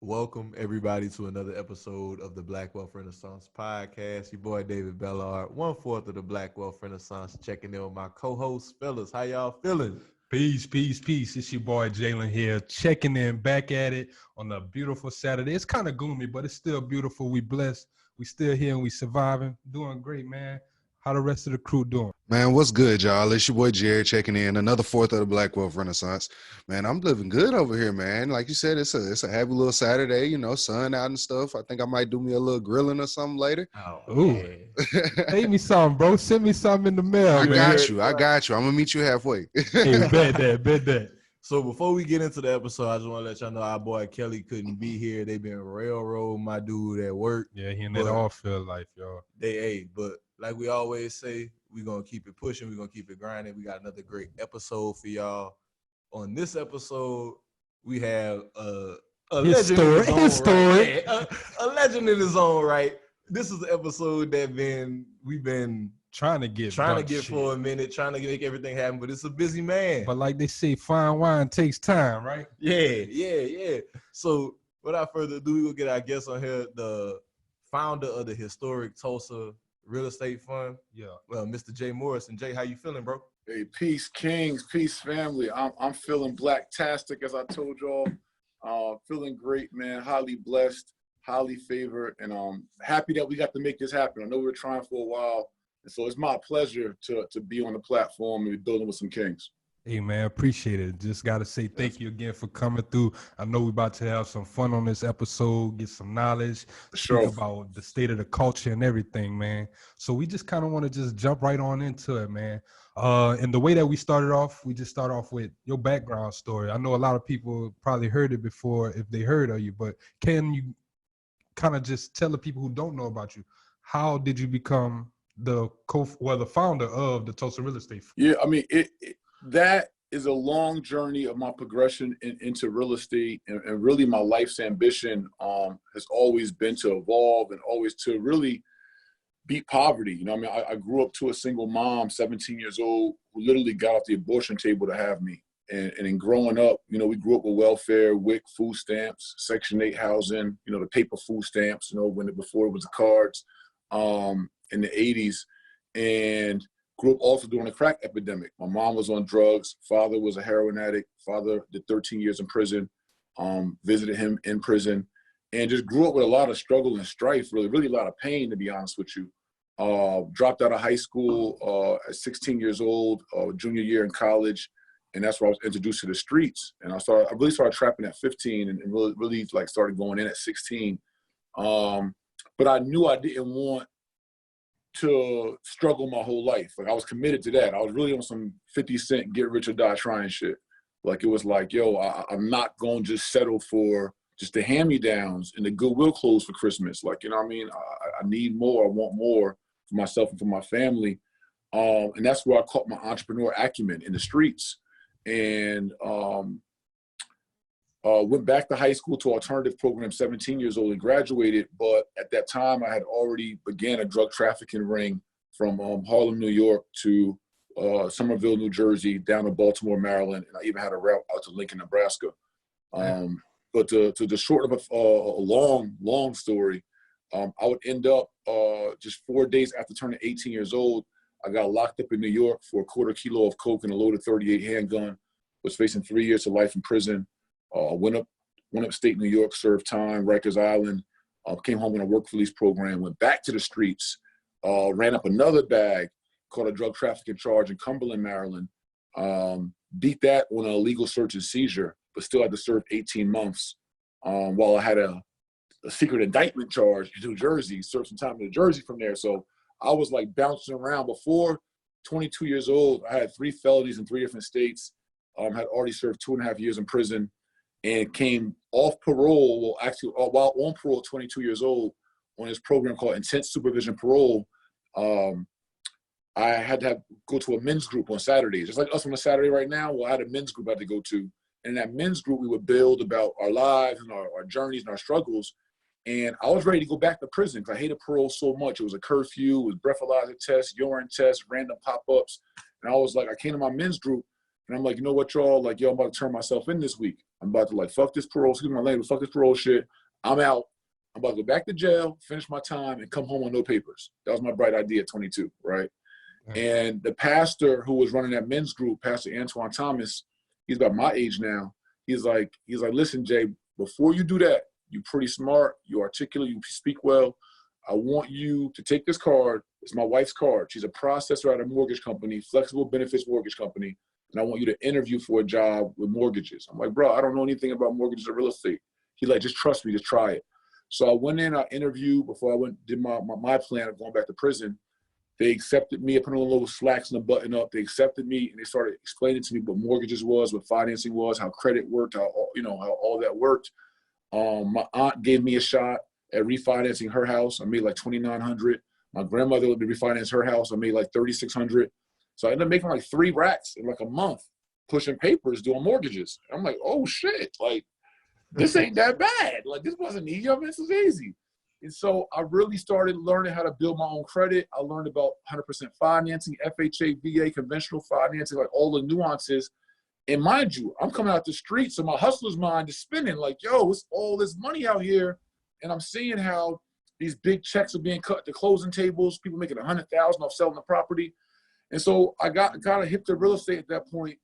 Welcome everybody to another episode of the Black Wealth Renaissance podcast. Your boy David Bellard, 1/4 of the Black Wealth Renaissance, checking in with my co-host, fellas. How y'all feeling? Peace, peace, peace. It's your boy Jalen here, checking in back at it on a beautiful Saturday. It's kind of gloomy, but it's still beautiful. We blessed. We still here and we surviving. Doing great, man. How the rest of the crew doing? Man, what's good, y'all? It's your boy Jared checking in. Another 4th of the Black Wealth Renaissance. Man, I'm living good over here, man. Like you said, it's a happy little Saturday, sun out and stuff. I think I might do me a little grilling or something later. Oh, Ooh. yeah. Send me something, bro. Send me something in the mail, I man. got you. I'm gonna meet you halfway. Hey, bet that. So before we get into the episode, I just want to let y'all know our boy Kelly couldn't be here. They been railroading my dude at work. Yeah, he in that all field life, y'all. But like we always say, we're going to keep it pushing. We're going to keep it grinding. We got another great episode for y'all. On this episode, we have a legend in his own right. Yeah, a legend in his own right. This is the episode that we've been trying to get for a minute, trying to make everything happen, but it's a busy man. But like they say, fine wine takes time, right? Yeah. So without further ado, we will get our guest on here, the founder of the historic Tulsa Real Estate Fund. Yeah. Well, Mr. Jay Morrison. Jay, how you feeling, bro? Hey, peace, kings, peace, family. I'm feeling black-tastic, as I told y'all. Feeling great, man. Highly blessed, highly favored, and happy that we got to make this happen. I know we were trying for a while, and so it's my pleasure to be on the platform and be building with some kings. Hey, man, appreciate it. Just got to say thank you again for coming through. I know we're about to have some fun on this episode, get some knowledge, Sure. Speak about the state of the culture and everything, man. So we just kind of want to just jump right on into it, man. And the way that we started off, we just start off with your background story. I know a lot of people probably heard it before if they heard of you, but can you kind of just tell the people who don't know about you, how did you become the founder of the Tulsa Real Estate Fund? Yeah, I mean, that is a long journey of my progression into real estate, and really my life's ambition has always been to evolve and always to really beat poverty. I mean, I grew up to a single mom, 17 years old, who literally got off the abortion table to have me. And in growing up, we grew up with welfare, WIC, food stamps, Section 8 housing, the paper food stamps, before it was the cards in the 80s. And grew up also during the crack epidemic. My mom was on drugs. Father was a heroin addict. Father did 13 years in prison, visited him in prison, and just grew up with a lot of struggle and strife, really a lot of pain, to be honest with you. Dropped out of high school at 16 years old, junior year in college, and that's where I was introduced to the streets. And I really started trapping at 15 and really like started going in at 16. But I knew I didn't want to struggle my whole life. Like, I was committed to that. I was really on some 50 Cent get rich or die trying shit. Like, it was like, yo, I'm not going to just settle for just the hand-me-downs and the Goodwill clothes for Christmas. Like, what I mean? I need more. I want more for myself and for my family. And that's where I caught my entrepreneur acumen in the streets. And went back to high school to alternative program, 17 years old, and graduated. But at that time, I had already began a drug trafficking ring from Harlem, New York to Somerville, New Jersey, down to Baltimore, Maryland. And I even had a route out to Lincoln, Nebraska. But to the short of a long story, I would end up just 4 days after turning 18 years old, I got locked up in New York for a quarter kilo of coke and a loaded .38 handgun, was facing 3 years to life in prison. Went upstate New York, served time, Rikers Island, came home on a work release program, went back to the streets, ran up another bag, caught a drug trafficking charge in Cumberland, Maryland, beat that on an illegal search and seizure, but still had to serve 18 months while I had a secret indictment charge in New Jersey, served some time in New Jersey from there. So I was like bouncing around. Before 22 years old, I had 3 felonies in 3 different states, had already served 2.5 years in prison, and came off parole, well, actually, while on parole at 22 years old, on this program called Intense Supervision Parole. I had to go to a men's group on Saturdays. Just like us on a Saturday right now, well, I had a men's group I had to go to. And in that men's group, we would build about our lives and our journeys and our struggles. And I was ready to go back to prison because I hated parole so much. It was a curfew, it was breathalyzer tests, urine tests, random pop-ups. And I was like, I came to my men's group, And I'm like, you know what, y'all? Like, yo, I'm about to turn myself in this week. I'm about to, like, fuck this parole, excuse my language, fuck this parole shit. I'm out. I'm about to go back to jail, finish my time, and come home on no papers. That was my bright idea at 22, right? And the pastor who was running that men's group, Pastor Antoine Thomas, he's about my age now. He's like, listen, Jay, before you do that, you're pretty smart, you're articulate, you speak well. I want you to take this card. It's my wife's card. She's a processor at a mortgage company, flexible benefits mortgage company. And I want you to interview for a job with mortgages. I'm like, bro, I don't know anything about mortgages or real estate. He's like, just trust me, just try it. So I went in, I interviewed before I did my plan of going back to prison. They accepted me. I put on a little slacks and a button up. They accepted me, and they started explaining to me what mortgages was, what financing was, how credit worked, how all that worked. My aunt gave me a shot at refinancing her house. I made like $2,900. My grandmother let me refinance her house. I made like $3,600. So I ended up making like 3 racks in like a month, pushing papers, doing mortgages. I'm like, oh shit, like this ain't that bad. Like this wasn't easy. I mean, this was easy. And so I really started learning how to build my own credit. I learned about 100% financing, FHA, VA, conventional financing, like all the nuances. And mind you, I'm coming out the street, so my hustler's mind is spinning like, yo, it's all this money out here. And I'm seeing how these big checks are being cut at the closing tables, people making $100,000 off selling the property. And so I got kind of hip to real estate at that point.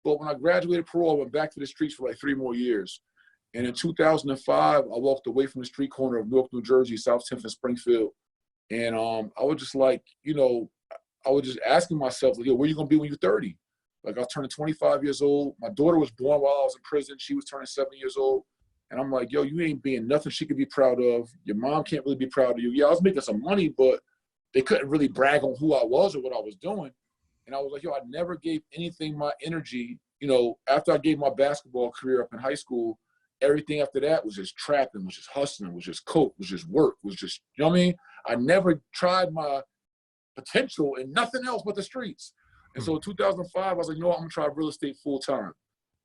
But when I graduated parole, I went back to the streets for like 3 more years. And in 2005, I walked away from the street corner of Newark, New Jersey, South 10th and Springfield. And I was just like, I was just asking myself, like, yo, where are you going to be when you're 30? Like I was turning 25 years old. My daughter was born while I was in prison. She was turning 7 years old. And I'm like, yo, you ain't being nothing she could be proud of. Your mom can't really be proud of you. Yeah, I was making some money, but they couldn't really brag on who I was or what I was doing. And I was like, yo, I never gave anything my energy. After I gave my basketball career up in high school, everything after that was just trapping, was just hustling, was just coke, was just work, was just, you know what I mean? I never tried my potential in nothing else but the streets. And so in 2005, I was like, I'm going to try real estate full time.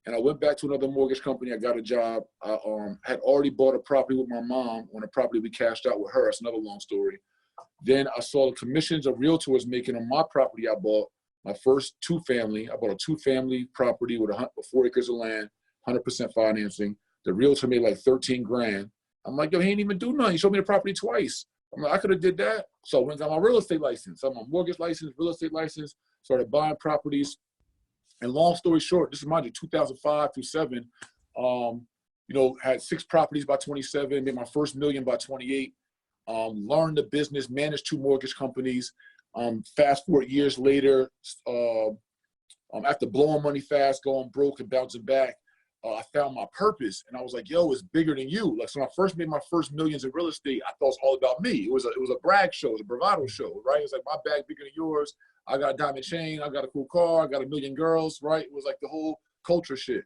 And I went back to another mortgage company. I got a job. I had already bought a property with my mom on a property we cashed out with her. That's another long story. Then I saw the commissions a realtor was making on my property I bought, my first 2-family. I bought a 2-family property with 4 acres of land, 100% financing. The realtor made like 13 grand. I'm like, yo, he ain't even do nothing. He showed me the property twice. I'm like, I could have did that. So I went and got my real estate license. I got my mortgage license, real estate license, started buying properties. And long story short, this is mind you, 2005 through 7, had 6 properties by 27, made my first $1 million by 28, learned the business, managed 2 mortgage companies. Fast forward years later, after blowing money fast, going broke and bouncing back, I found my purpose. And I was like, yo, it's bigger than you. Like, so when I first made my first millions in real estate, I thought it was all about me. It was a brag show. It was a bravado show, right? It was like, my bag bigger than yours. I got a diamond chain. I got a cool car. I got 1 million girls, right? It was like the whole culture shit.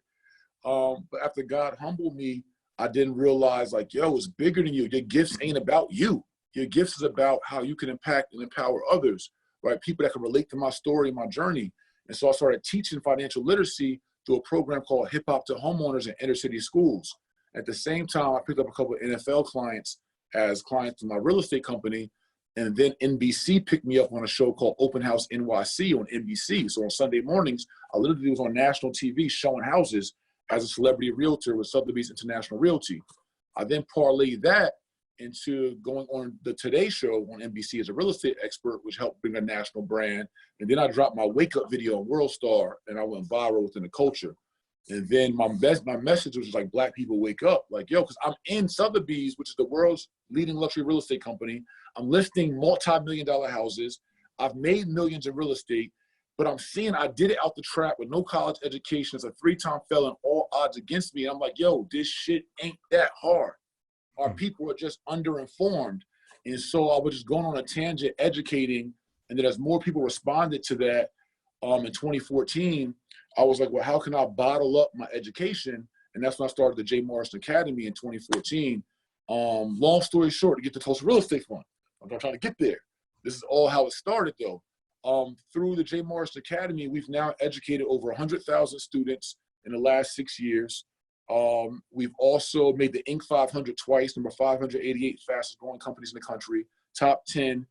But after God humbled me, I didn't realize, like, yo, it's bigger than you. Your gifts ain't about you. Your gifts is about how you can impact and empower others, right? People that can relate to my story, my journey. And so I started teaching financial literacy through a program called Hip Hop to Homeowners in Inner City Schools. At the same time, I picked up a couple of NFL clients as clients in my real estate company. And then NBC picked me up on a show called Open House NYC on NBC. So on Sunday mornings, I literally was on national TV showing houses as a celebrity realtor with Sotheby's International Realty. I then parlayed that into going on the Today Show on NBC as a real estate expert, which helped bring a national brand. And then I dropped my wake up video on World Star, and I went viral within the culture. And then my message was just like, Black people wake up. Like, yo, because I'm in Sotheby's, which is the world's leading luxury real estate company. I'm listing multi-million-dollar houses. I've made millions in real estate, but I'm seeing I did it out the trap with no college education as a 3-time felon, all odds against me. And I'm like, yo, this shit ain't that hard. Our people are just underinformed. And so I was just going on a tangent educating. And then as more people responded to that in 2014, I was like, well, how can I bottle up my education? And that's when I started the J. Morrison Academy in 2014. Long story short, to get the Tulsa Real Estate Fund. I'm trying to get there. This is all how it started, though. Through the J. Morrison Academy, we've now educated over 100,000 students in the last 6 years. We've also made the Inc. 500 twice, number 588 fastest growing companies in the country, top 10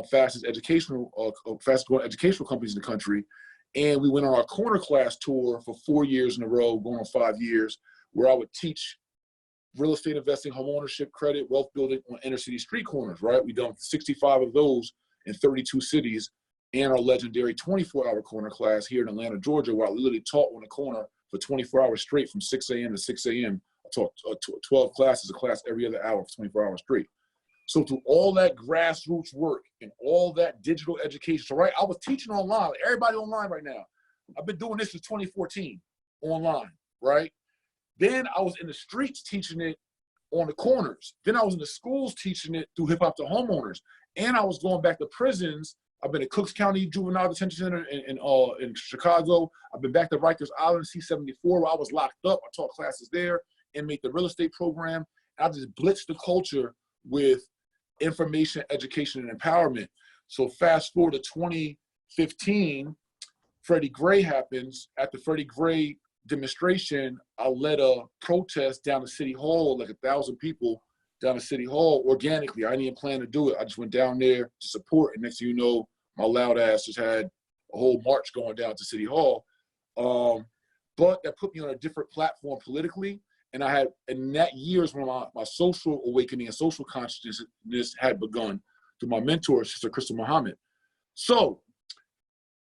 fastest growing educational companies in the country. And we went on our corner class tour for 4 years in a row, going on 5 years, where I would teach real estate investing, home ownership, credit, wealth building on inner city street corners, right? We've done 65 of those in 32 cities, and our legendary 24-hour corner class here in Atlanta, Georgia, where I literally taught on the corner for 24 hours straight from 6 a.m. to 6 a.m. I taught 12 classes, a class every other hour for 24 hours straight. So through all that grassroots work and all that digital education, so right, I was teaching online, like everybody online right now. I've been doing this since 2014 online, right? Then I was in the streets teaching it on the corners. Then I was in the schools teaching it through Hip Hop to Homeowners. And I was going back to prisons. I've been at Cooks County Juvenile Detention Center in Chicago. I've been back to Rikers Island, C-74, where I was locked up. I taught classes there and made the real estate program. I just blitzed the culture with information, education, and empowerment. So fast forward to 2015, Freddie Gray happens. At the Freddie Gray demonstration, I led a protest down to City Hall, like 1,000 people down to City Hall organically. I didn't even plan to do it. I just went down there to support. And next thing you know, my loud ass just had a whole march going down to City Hall. But that put me on a different platform politically. And I had, in that year is when my social awakening and social consciousness had begun through my mentor, Sister Crystal Muhammad. So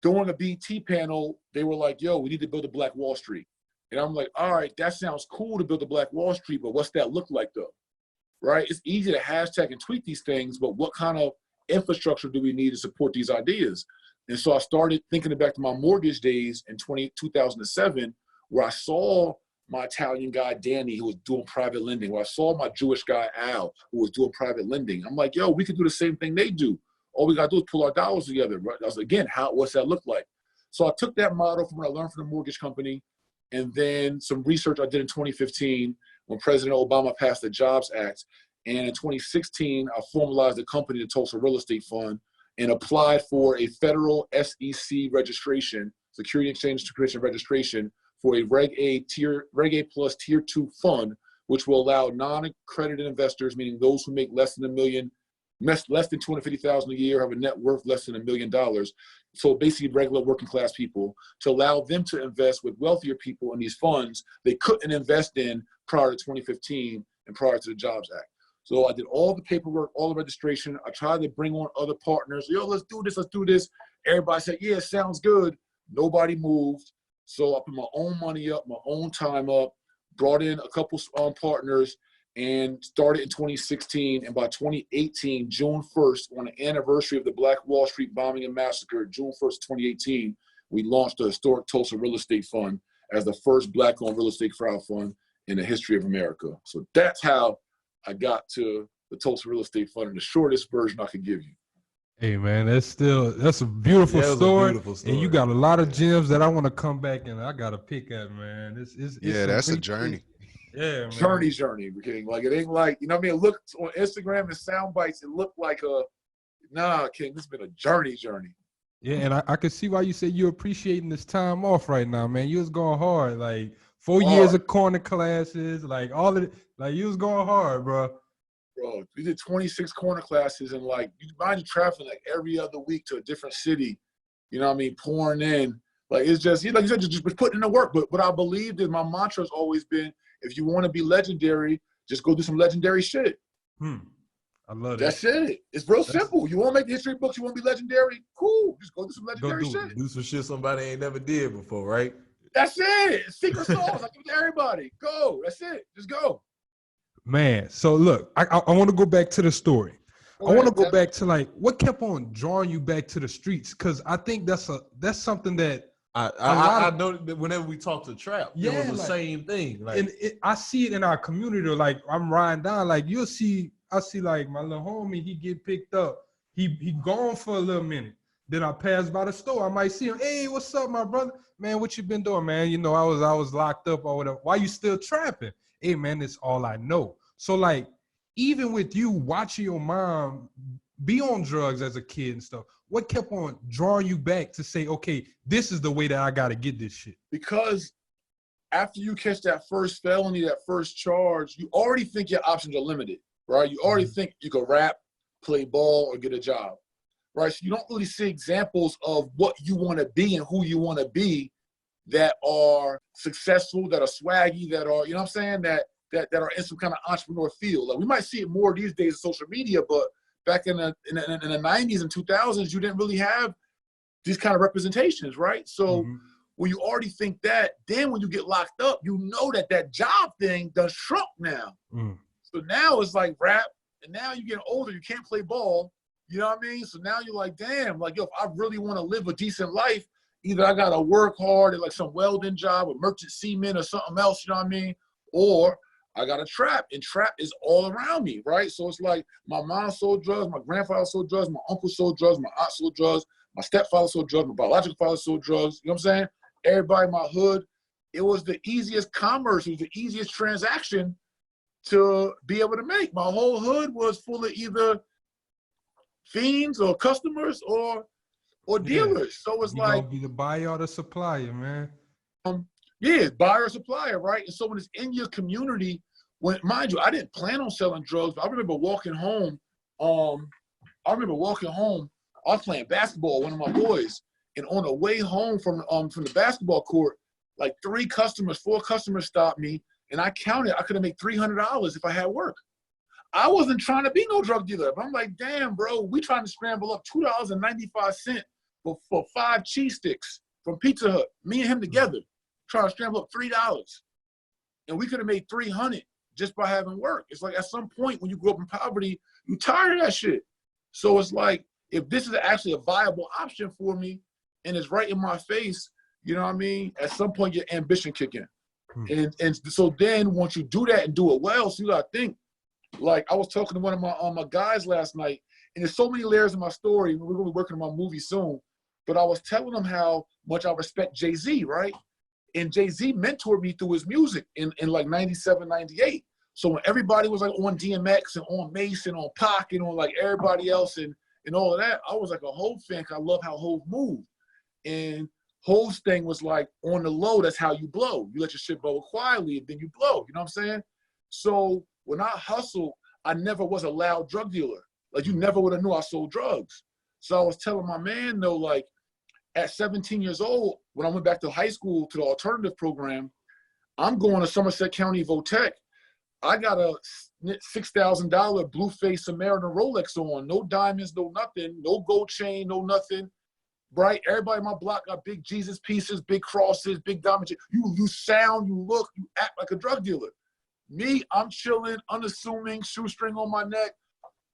during a BT panel, they were like, yo, we need to build a Black Wall Street. And I'm like, all right, that sounds cool to build a Black Wall Street, but what's that look like though? Right? It's easy to hashtag and tweet these things, but what kind of infrastructure do we need to support these ideas? And so I started thinking back to my mortgage days in 2007, where I saw my Italian guy, Danny, who was doing private lending, where I saw my Jewish guy, Al, who was doing private lending. I'm like, yo, we could do the same thing they do. All we got to do is pull our dollars together. Right? I was, again, what's that look like? So I took that model from what I learned from the mortgage company, and then some research I did in 2015 when President Obama passed the Jobs Act. And in 2016, I formalized the company, the Tulsa Real Estate Fund, and applied for a federal SEC registration, Security Exchange Commission registration, for a Reg A plus Tier 2 fund, which will allow non-accredited investors, meaning those who make less than $250,000 a year, have a net worth less than $1 million. So basically regular working class people, to allow them to invest with wealthier people in these funds they couldn't invest in prior to 2015 and prior to the Jobs Act. So I did all the paperwork, all the registration. I tried to bring on other partners. Yo, let's do this, let's do this. Everybody said, yeah, sounds good. Nobody moved. So I put my own money up, my own time up, brought in a couple partners, and started in 2016. And by 2018, June 1st, on the anniversary of the Black Wall Street bombing and massacre, June 1st, 2018, we launched the historic Tulsa Real Estate Fund as the first Black-owned real estate crowd fund in the history of America. So that's how I got to the Tulsa Real Estate Fund in the shortest version I could give you. Hey man, that's a beautiful story, and you got a lot of gems that I want to come back and I got to pick at, man. It's that's a journey. Yeah, man. Journey. We're kidding. Like, it ain't like, you know what I mean? It looked on Instagram and sound bites, it looked like King, this has been a journey. Yeah, and I can see why you say you're appreciating this time off right now, man. You was going hard, like 4 years of corner classes, like all of it, like you was going hard, bro. Bro, we did 26 corner classes, and like, you mind you traveling like every other week to a different city, you know what I mean, pouring in. Like, it's just, like you said, just putting in the work. But what I believed is, my mantra has always been, if you want to be legendary, just go do some legendary shit. I love that. That's it. It's real simple. You want to make the history books, you want to be legendary, cool. Just go do some legendary shit. Do some shit somebody ain't never did before, right? That's it. Secret sauce. I give it to everybody. Go. That's it. Just go. Man, so look, I want to go back to the story. I want to go back to like what kept on drawing you back to the streets, because I think that's something that I know that whenever we talk to Trap, it was the same thing. Like, and I see it in our community. Like, I'm riding down, like I see like my little homie, he get picked up, he gone for a little minute. Then I pass by the store, I might see him. Hey, what's up, my brother? Man, what you been doing, man? You know, I was locked up or whatever. Why you still trapping? Hey, man, it's all I know. So, like, even with you watching your mom be on drugs as a kid and stuff, what kept on drawing you back to say, okay, this is the way that I got to get this shit? Because after you catch that first felony, that first charge, you already think your options are limited, right? You already think you could rap, play ball, or get a job, right? So you don't really see examples of what you want to be and who you want to be that are successful, that are swaggy, that are, you know what I'm saying, that are in some kind of entrepreneur field. Like we might see it more these days in social media, but back in the 90s and 2000s, you didn't really have these kind of representations, right? So when you already think that, then when you get locked up, you know that job thing done shrunk now. So now it's like rap, and now you're getting older, you can't play ball, you know what I mean? So now you're like, damn, like, yo, if I really want to live a decent life, either I got to work hard at like some welding job or merchant seaman or something else, you know what I mean? Or I got a trap, and trap is all around me, right? So it's like my mom sold drugs, my grandfather sold drugs, my uncle sold drugs, my aunt sold drugs, my stepfather sold drugs, my biological father sold drugs, you know what I'm saying? Everybody in my hood, it was the easiest commerce, it was the easiest transaction to be able to make. My whole hood was full of either fiends or customers or dealers. So it's like, gonna be the buyer or the supplier, man. Yeah, buyer or supplier, right? And so when it's in your community, when, mind you, I didn't plan on selling drugs, but I remember walking home. I was playing basketball with one of my boys, and on the way home from the basketball court, like 4 customers stopped me, and I counted. I could have made $300 if I had work. I wasn't trying to be no drug dealer, but I'm like, damn, bro, we trying to scramble up $2.95 for 5 cheese sticks from Pizza Hut. Me and him together, trying to scramble up $3, and we could have made $300 just by having work. It's like at some point when you grow up in poverty, you tired of that shit. So it's like, if this is actually a viable option for me and it's right in my face, you know what I mean? At some point, your ambition kick in. And so then once you do that and do it well, so you gotta think. Like I was talking to one of my guys last night, and there's so many layers in my story. We're gonna be working on my movie soon, but I was telling him how much I respect Jay-Z, right? And Jay-Z mentored me through his music in like 97, 98. So when everybody was like on DMX and on Mason, on Pac, and on like everybody else and all of that, I was like a Hov fan because I love how Hov moved. And Hov's thing was like, on the low, that's how you blow. You let your shit blow quietly, and then you blow. You know what I'm saying? So when I hustled, I never was a loud drug dealer. Like, you never would have knew I sold drugs. So I was telling my man, though, like, at 17 years old, when I went back to high school to the alternative program, I'm going to Somerset County Votech. I got a $6,000 Blueface Samaritan Rolex on, no diamonds, no nothing, no gold chain, no nothing, right? Everybody in my block got big Jesus pieces, big crosses, big diamond chain. You sound, you look, you act like a drug dealer. Me, I'm chilling, unassuming, shoestring on my neck,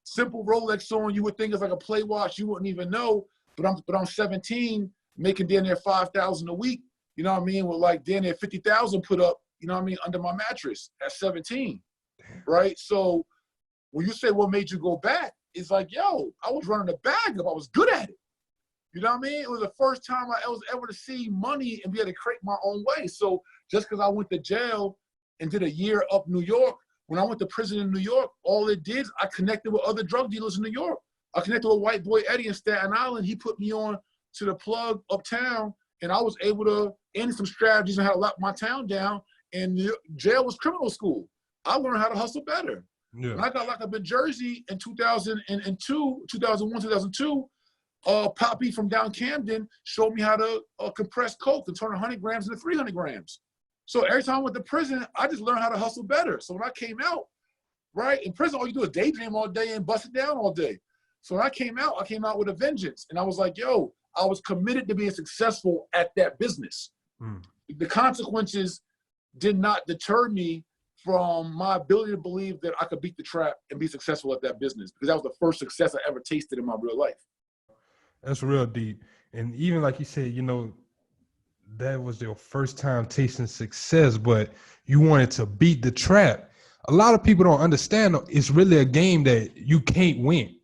simple Rolex on. You would think it's like a play watch, you wouldn't even know. But I'm 17, making down there $5,000 a week. You know what I mean? With like down there $50,000 put up, you know what I mean, under my mattress at 17, right? So when you say what made you go back, it's like, yo, I was running a bag up. I was good at it. You know what I mean? It was the first time I was ever to see money and be able to create my own way. So just because I went to jail and did a year up New York, when I went to prison in New York, all it did, I connected with other drug dealers in New York. I connected with white boy Eddie in Staten Island. He put me on to the plug uptown, and I was able to end some strategies on how to lock my town down. And jail was criminal school. I learned how to hustle better. Yeah. When I got locked up in Jersey in 2001, 2002, Poppy from down Camden showed me how to compress coke and turn 100 grams into 300 grams. So every time I went to prison, I just learned how to hustle better. So when I came out, right, in prison, all you do is daydream all day and bust it down all day. So when I came out with a vengeance. And I was like, yo, I was committed to being successful at that business. The consequences did not deter me from my ability to believe that I could beat the trap and be successful at that business, because that was the first success I ever tasted in my real life. That's real deep. And even like you said, you know, that was your first time tasting success, but you wanted to beat the trap. A lot of people don't understand it's really a game that you can't win.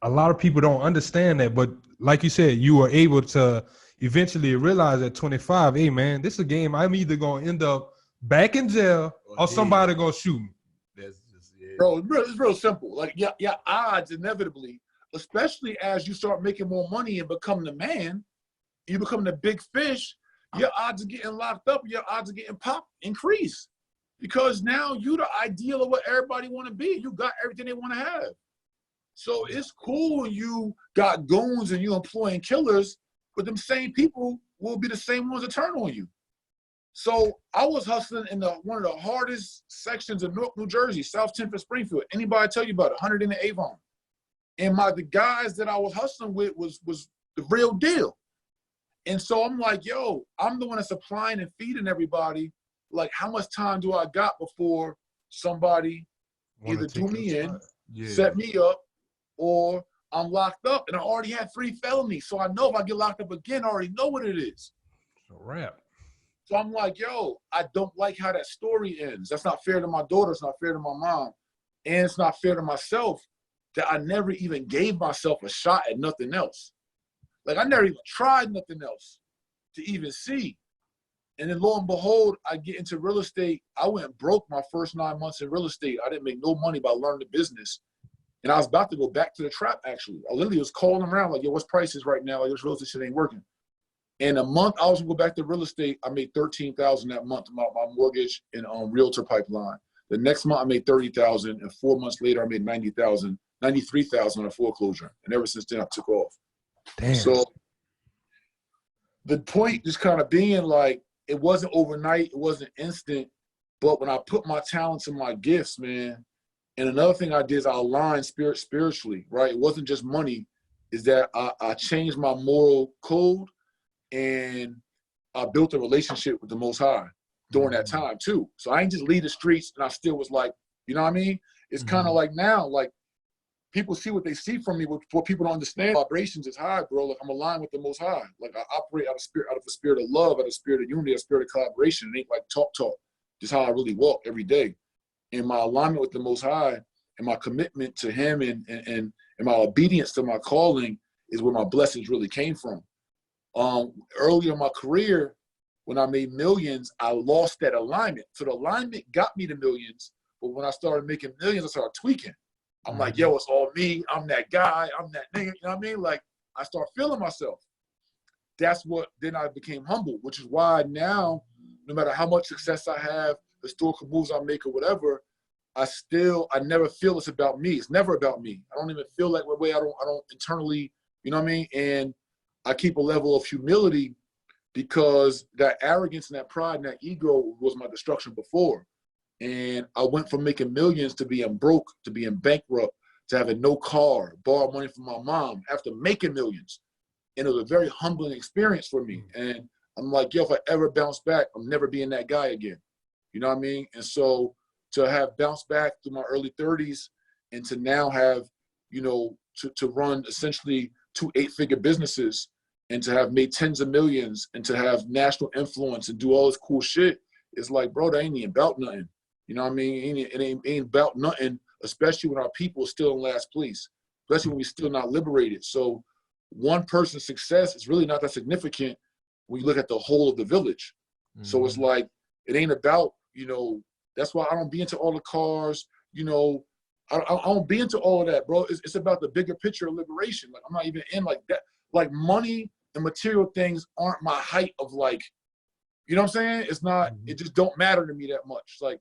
A lot of people don't understand that, but like you said, you were able to eventually realize at 25, hey man, this is a game I'm either gonna end up back in jail or somebody gonna shoot me. That's just, yeah. Bro, it's real simple. Like, yeah, odds inevitably, especially as you start making more money and become the man, you become the big fish, your odds of getting locked up, your odds of getting popped increase. Because now you the ideal of what everybody want to be. You got everything they want to have. So it's cool when you got goons and you employing killers, but them same people will be the same ones that turn on you. So I was hustling in one of the hardest sections of Newark, New Jersey, South 10th and Springfield. Anybody tell you about it? 100 in the Avon. And the guys that I was hustling with was the real deal. And so I'm like, yo, I'm the one that's supplying and feeding everybody. Like, how much time do I got before somebody either do me in, set me up, or I'm locked up? And I already had 3 felonies. So I know if I get locked up again, I already know what it is. It's a wrap. So I'm like, yo, I don't like how that story ends. That's not fair to my daughter. It's not fair to my mom. And it's not fair to myself that I never even gave myself a shot at nothing else. Like, I never even tried nothing else to even see. And then lo and behold, I get into real estate. I went broke my first 9 months in real estate. I didn't make no money by learning the business. And I was about to go back to the trap, actually. I literally was calling around like, yo, what's prices right now? Like, this real estate shit ain't working. In a month, I was gonna go back to real estate. I made $13,000 that month, my mortgage and realtor pipeline. The next month, I made $30,000, and 4 months later, I made $93,000 on a foreclosure. And ever since then, I took off. Damn. So the point just kind of being like, it wasn't overnight, it wasn't instant, but when I put my talents and my gifts, man, and another thing I did is I aligned spiritually, right? It wasn't just money, is that I changed my moral code, and I built a relationship with the Most High during that time too. So I ain't just leave the streets and I still was like, you know what I mean? It's kind of like now, like, people see what they see from me, what people don't understand. Vibrations is high, bro. Like, I'm aligned with the Most High. Like, I operate out of a spirit of love, out of a spirit of unity, a spirit of collaboration. It ain't like talk. Just how I really walk every day. And my alignment with the Most High and my commitment to Him and my obedience to my calling is where my blessings really came from. Early in my career, when I made millions, I lost that alignment. So the alignment got me to millions, but when I started making millions, I started tweaking. I'm like, yo, it's all me. I'm that guy. I'm that nigga. You know what I mean? Like, I start feeling myself. Then I became humble, which is why now, no matter how much success I have, historical moves I make or whatever, I never feel it's about me. It's never about me. I don't even feel that way. I don't internally, you know what I mean? And I keep a level of humility because that arrogance and that pride and that ego was my destruction before. And I went from making millions to being broke, to being bankrupt, to having no car, borrow money from my mom after making millions. And it was a very humbling experience for me. And I'm like, yo, if I ever bounce back, I'm never being that guy again. You know what I mean? And so to have bounced back through my early 30s and to now have, you know, to run essentially 2 8-figure businesses and to have made tens of millions and to have national influence and do all this cool shit, it's like, bro, that ain't even about nothing. You know what I mean? It ain't about nothing, especially when our people are still in last place, especially when we're still not liberated. So one person's success is really not that significant when you look at the whole of the village. So it's like, it ain't about, you know, that's why I don't be into all the cars, you know, I don't be into all of that, bro. It's about the bigger picture of liberation. Like, I'm not even in like that. Like, money and material things aren't my height of, like, you know what I'm saying? It's not, it just don't matter to me that much. Like,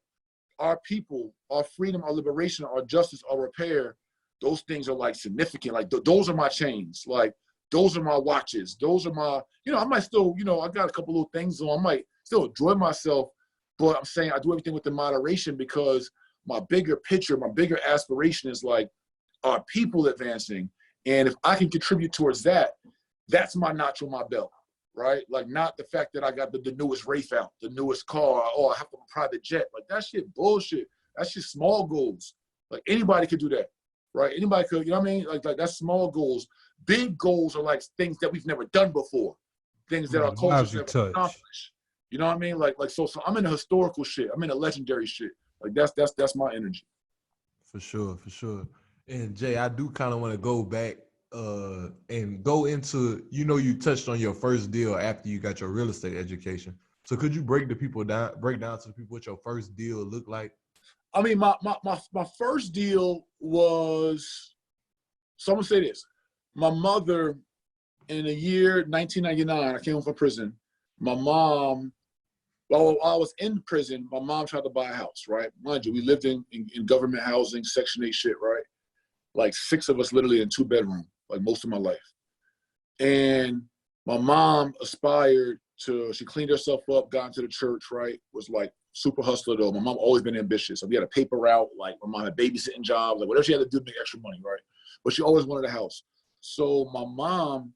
our people, our freedom, our liberation, our justice, our repair, those things are like significant. Like, those are my chains. Like, those are my watches. Those are my, you know, I might still, you know, I got a couple little things on. I might still enjoy myself, but I'm saying I do everything with the moderation because my bigger picture, my bigger aspiration is like our people advancing. And if I can contribute towards that, that's my notch on my belt, right? Like, not the fact that I got the newest Wraith out, the newest car, or I have a private jet. Like, that shit bullshit. That's just small goals. Like, anybody could do that, right? Anybody could, you know what I mean? Like that's small goals. Big goals are like things that we've never done before, things that our culture's never accomplished. You know what I mean? Like so I'm in the historical shit. I'm in the legendary shit. Like, that's my energy. For sure. And Jay, I do kind of want to go back and go into, you know, you touched on your first deal after you got your real estate education. So could you break down to the people what your first deal looked like? I mean, my first deal was, so I'm gonna say this. My mother, in the year 1999, I came home from prison. My mom, while I was in prison, my mom tried to buy a house, right? Mind you, we lived in government housing, Section 8 shit, right? like 6 of us literally in 2-bedroom, like most of my life. And my mom aspired to, she cleaned herself up, got into the church, right? Was like super hustler though. My mom always been ambitious. So we had a paper route, like my mom had babysitting jobs, like whatever she had to do to make extra money, right? But she always wanted a house. So my mom,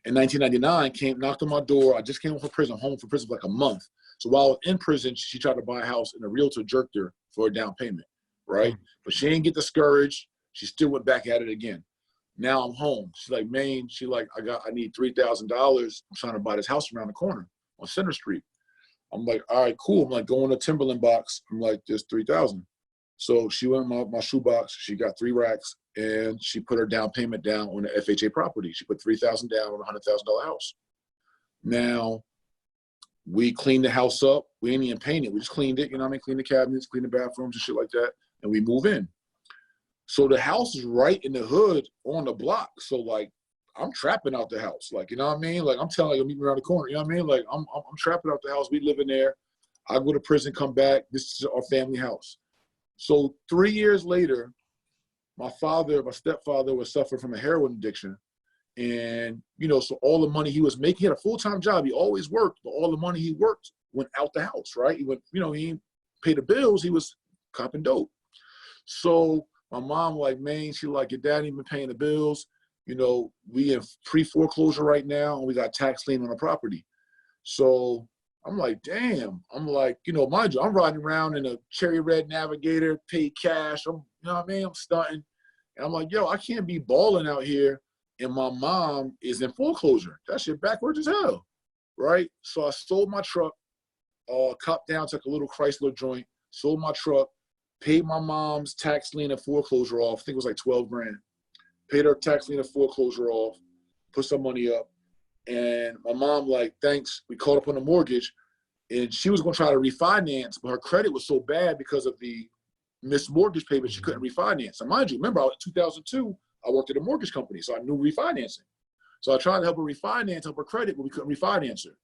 in 1999, knocked on my door. I just came home from prison for like a month. So while I was in prison, she tried to buy a house and a realtor jerked her for a down payment, right? But she didn't get discouraged. She still went back at it again. Now I'm home. She's like, man, I need $3,000. I'm trying to buy this house around the corner on Center Street. I'm like, all right, cool. I'm like, going to Timberland box. I'm like, there's 3,000. So she went in my shoebox. She got 3 racks and she put her down payment down on the FHA property. She put $3,000 down on a $100,000 house. Now we cleaned the house up. We didn't even paint it. We just cleaned it. You know what I mean? Cleaned the cabinets, cleaned the bathrooms and shit like that. And we move in. So the house is right in the hood on the block. So like, I'm trapping out the house. Like, you know what I mean? Like, I'm telling you, meet me around the corner. You know what I mean? Like, I'm trapping out the house. We live in there. I go to prison, come back. This is our family house. So 3 years later, my stepfather was suffering from a heroin addiction. And, you know, so all the money he was making, he had a full-time job. He always worked, but all the money he worked went out the house, right? He went, you know, he didn't pay the bills. He was copping dope. So my mom, like, man, she like, your dad ain't been paying the bills. You know, we in pre-foreclosure right now, and we got tax lien on the property. So I'm like, damn. I'm like, you know, mind you, I'm riding around in a cherry red Navigator, paid cash. You know what I mean? I'm stunting. And I'm like, yo, I can't be balling out here, and my mom is in foreclosure. That shit backwards as hell, right? So I sold my truck, copped down, took a little Chrysler joint, sold my truck, paid my mom's tax lien and foreclosure off. I think it was like 12 grand. Paid her tax lien and foreclosure off, put some money up. And my mom, like, thanks. We called up on the mortgage, and she was going to try to refinance, but her credit was so bad because of the missed mortgage payment, she couldn't refinance. And mind you, remember, in 2002, I worked at a mortgage company, so I knew refinancing. So I tried to help her refinance, help her credit, but we couldn't refinance her.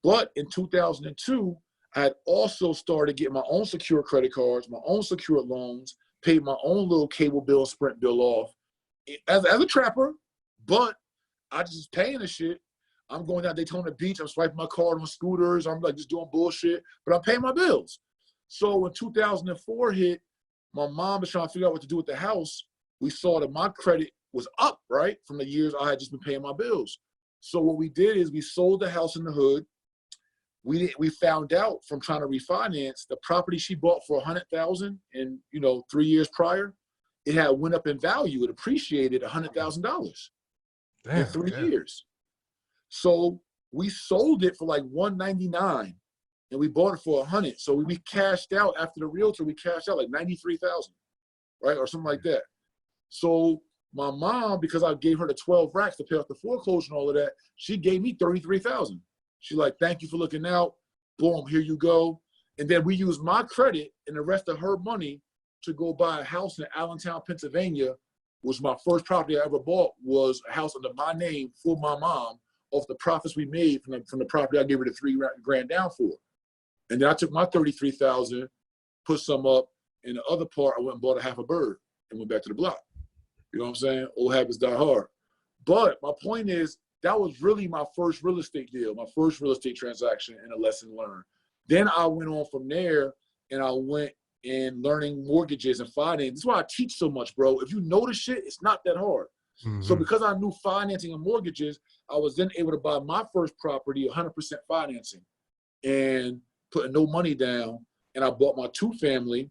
But in 2002, I had also started getting my own secure credit cards, my own secure loans, paid my own little cable bill, Sprint bill off as a trapper, but I just paying the shit. I'm going down Daytona Beach. I'm swiping my card on scooters. I'm like just doing bullshit, but I'm paying my bills. So when 2004 hit, my mom was trying to figure out what to do with the house. We saw that my credit was up, right, from the years I had just been paying my bills. So what we did is we sold the house in the hood. We found out from trying to refinance the property she bought for $100,000 in, you know, 3 years prior, it had went up in value. It appreciated $100,000 in 3 years. So we sold it for like $199 and we bought it for $100. So we cashed out after the realtor. We cashed out like $93,000, right, or something like that. So my mom, because I gave her the 12 racks to pay off the foreclosure and all of that, she gave me $33,000. She's like, thank you for looking out. Boom, here you go. And then we used my credit and the rest of her money to go buy a house in Allentown, Pennsylvania, which my first property I ever bought was a house under my name for my mom off the profits we made from the property I gave her the $3 grand down for. And then I took my $33,000, put some up, and the other part I went and bought a half a bird and went back to the block. You know what I'm saying? Old habits die hard. But my point is, that was really my first real estate deal, my first real estate transaction and a lesson learned. Then I went on from there and I went in learning mortgages and finance. That's why I teach so much, bro. If you know the shit, it's not that hard. Mm-hmm. So because I knew financing and mortgages, I was then able to buy my first property, 100% financing and putting no money down. And I bought my 2-family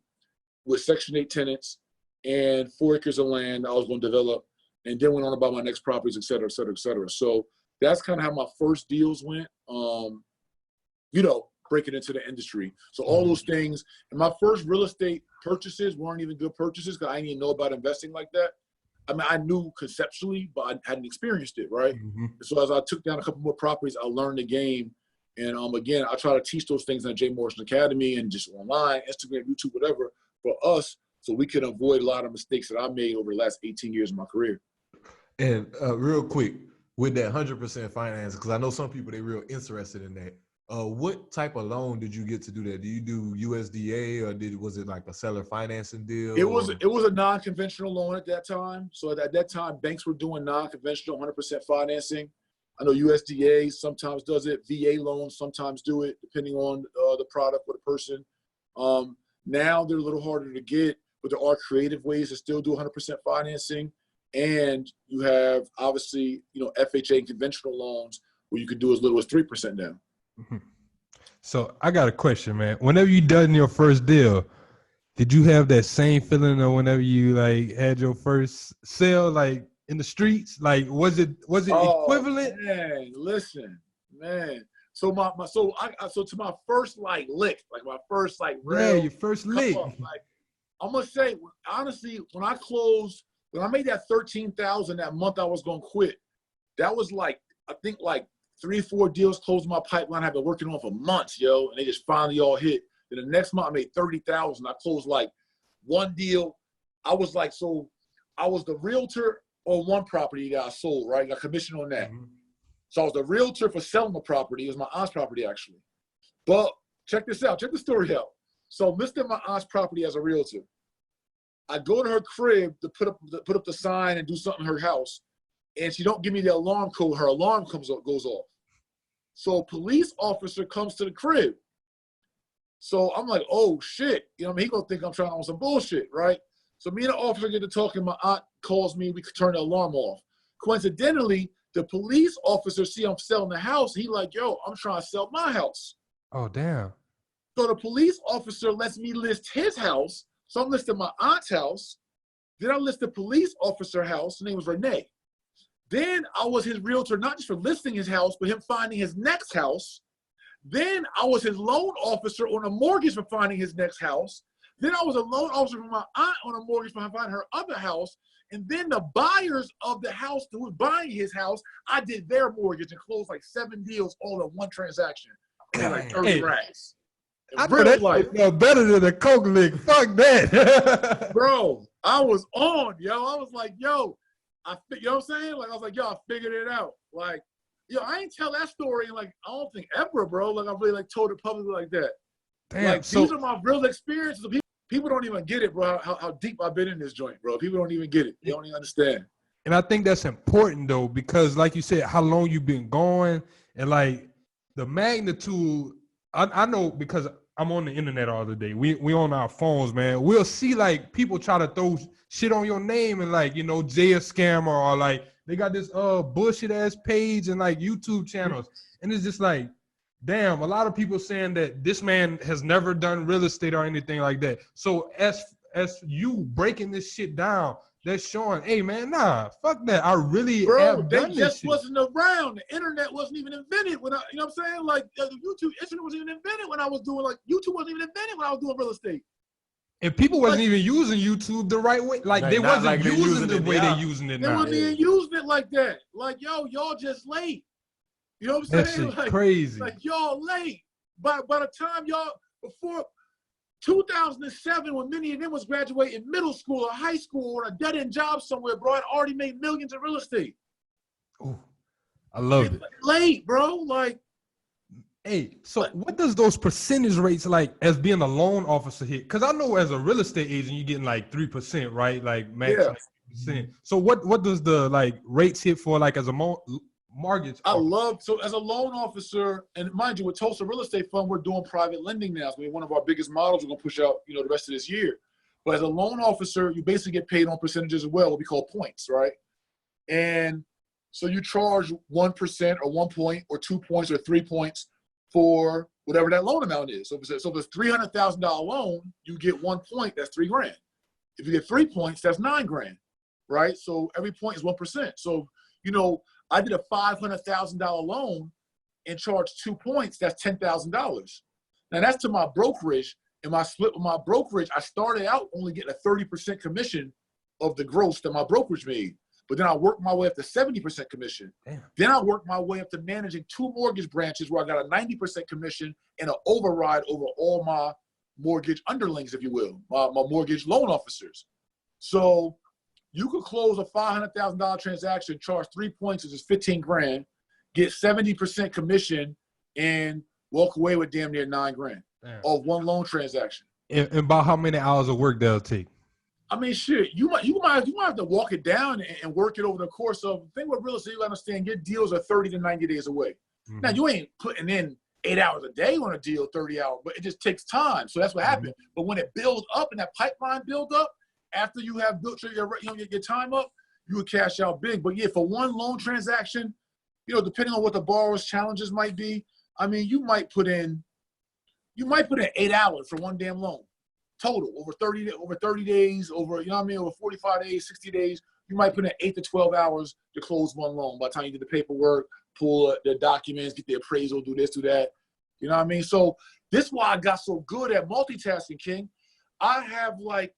with Section 8 tenants and 4 acres of land I was going to develop. And then went on to buy my next properties, et cetera, et cetera, et cetera. So that's kind of how my first deals went, you know, breaking into the industry. So all those things. And my first real estate purchases weren't even good purchases because I didn't even know about investing like that. I mean, I knew conceptually, but I hadn't experienced it, right? Mm-hmm. So as I took down a couple more properties, I learned the game. And again, I try to teach those things at J. Morrison Academy and just online, Instagram, YouTube, whatever, for us, so we can avoid a lot of mistakes that I made over the last 18 years of my career. And real quick, with that 100% finance, because I know some people, they real interested in that. What type of loan did you get to do that? Do you do USDA or was it like a seller financing deal? It was a non-conventional loan at that time. So at that time, banks were doing non-conventional 100% financing. I know USDA sometimes does it. VA loans sometimes do it, depending on the product or the person. Now they're a little harder to get, but there are creative ways to still do 100% financing. And you have, obviously, FHA and conventional loans where you could do as little as 3% now. So I got a question, man. Whenever you done your first deal, did you have that same feeling of whenever you like had your first sale, like in the streets? Like, was it equivalent? Man, listen, man. So so to my first lick, like my first real, your first lick. Like, I'm gonna say, honestly, when I made that 13,000 that month I was gonna quit, that was I think 3-4 deals closed in my pipeline. I've been working on for months, and they just finally all hit. Then the next month I made 30,000. I closed one deal. I was the realtor on one property that I sold, right? Got commission on that. Mm-hmm. So I was the realtor for selling the property. It was my aunt's property, actually. But check this out. Check the story out. So I'm listing my aunt's property as a realtor. I go to her crib to put up the sign and do something in her house, and she don't give me the alarm code. Her alarm goes off. So a police officer comes to the crib. So I'm like, oh shit. He gonna think I'm trying on some bullshit, right? So me and the officer get to talking. My aunt calls me. We could turn the alarm off. Coincidentally, the police officer see I'm selling the house. He like, yo, I'm trying to sell my house. Oh, damn. So the police officer lets me list his house. So I'm listing my aunt's house. Then I list the police officer house. Her name was Renee. Then I was his realtor, not just for listing his house, but him finding his next house. Then I was his loan officer on a mortgage for finding his next house. Then I was a loan officer for my aunt on a mortgage for finding her other house. And then the buyers of the house who was buying his house, I did their mortgage and closed 7 deals all in one transaction. And 30 racks. I know that felt better than a coke lick. Fuck that. Bro, I was on, yo. I was like, yo, you know what I'm saying? I was like, yo, I figured it out. I ain't tell that story in I don't think ever, bro. I really told it publicly like that. Damn, these are my real experiences. People don't even get it, bro, how deep I've been in this joint, bro. People don't even get it. They don't even understand. And I think that's important, though, because like you said, how long you've been going and the magnitude, I know because I'm on the internet all the day. We on our phones, man. We'll see people try to throw shit on your name and Jay a scammer or they got this bullshit ass page and YouTube channels. And it's just damn, a lot of people saying that this man has never done real estate or anything like that. So as you breaking this shit down, that's showing, hey man, nah, fuck that. I really have done this shit. They just wasn't around. The internet wasn't even invented when you know what I'm saying? The YouTube, internet wasn't even invented when I was doing YouTube wasn't even invented when I was doing real estate. And people wasn't even using YouTube the right way. They wasn't using the way they're using it now. They wasn't even using it like that. Y'all just late. You know what I'm saying? That shit crazy. Y'all late. By the time before 2007, when many of them was graduating middle school or high school or a dead-end job somewhere, bro, I'd already made millions in real estate. Ooh, I love it. Late, bro. Hey, so what does those percentage rates as being a loan officer hit? Because I know as a real estate agent, you're getting 3%, right? Max 3%. So what does the rates hit for as a mortgage officer? So as a loan officer, and mind you, with Tulsa Real Estate Fund, we're doing private lending now. So one of our biggest models we're going to push out, the rest of this year. But as a loan officer, you basically get paid on percentages as well, what we call points, right? And so you charge 1% or 1 point or 2 points or 3 points for whatever that loan amount is. So if it's $300,000 loan, you get 1 point, that's $3,000. If you get 3 points, that's $9,000, right? So every point is 1%. So, I did a $500,000 loan and charged 2 points, that's $10,000. Now that's to my brokerage. And my split with my brokerage, I started out only getting a 30% commission of the gross that my brokerage made. But then I worked my way up to 70% commission. Damn. Then I worked my way up to managing 2 mortgage branches where I got a 90% commission and an override over all my mortgage underlings, if you will, my mortgage loan officers. So you could close a $500,000 transaction, charge 3 points, which is $15,000, get 70% commission, and walk away with damn near $9,000 off one loan transaction. And about how many hours of work that'll take? I mean, shit, you might have to walk it down and work it over the course of. The thing with real estate, you understand, your deals are 30 to 90 days away. Mm-hmm. Now, you ain't putting in 8 hours a day on a deal, 30 hours, but it just takes time. So that's what happened. But when it builds up and that pipeline builds up, after you have built your time up, you would cash out big. But yeah, for one loan transaction, depending on what the borrower's challenges might be, I mean, you might put in 8 hours for one damn loan. Total over 30 days, over 45 days, 60 days, you might put in 8 to 12 hours to close one loan. By the time you get the paperwork, pull the documents, get the appraisal, do this, do that. You know what I mean? So this is why I got so good at multitasking, King. I have like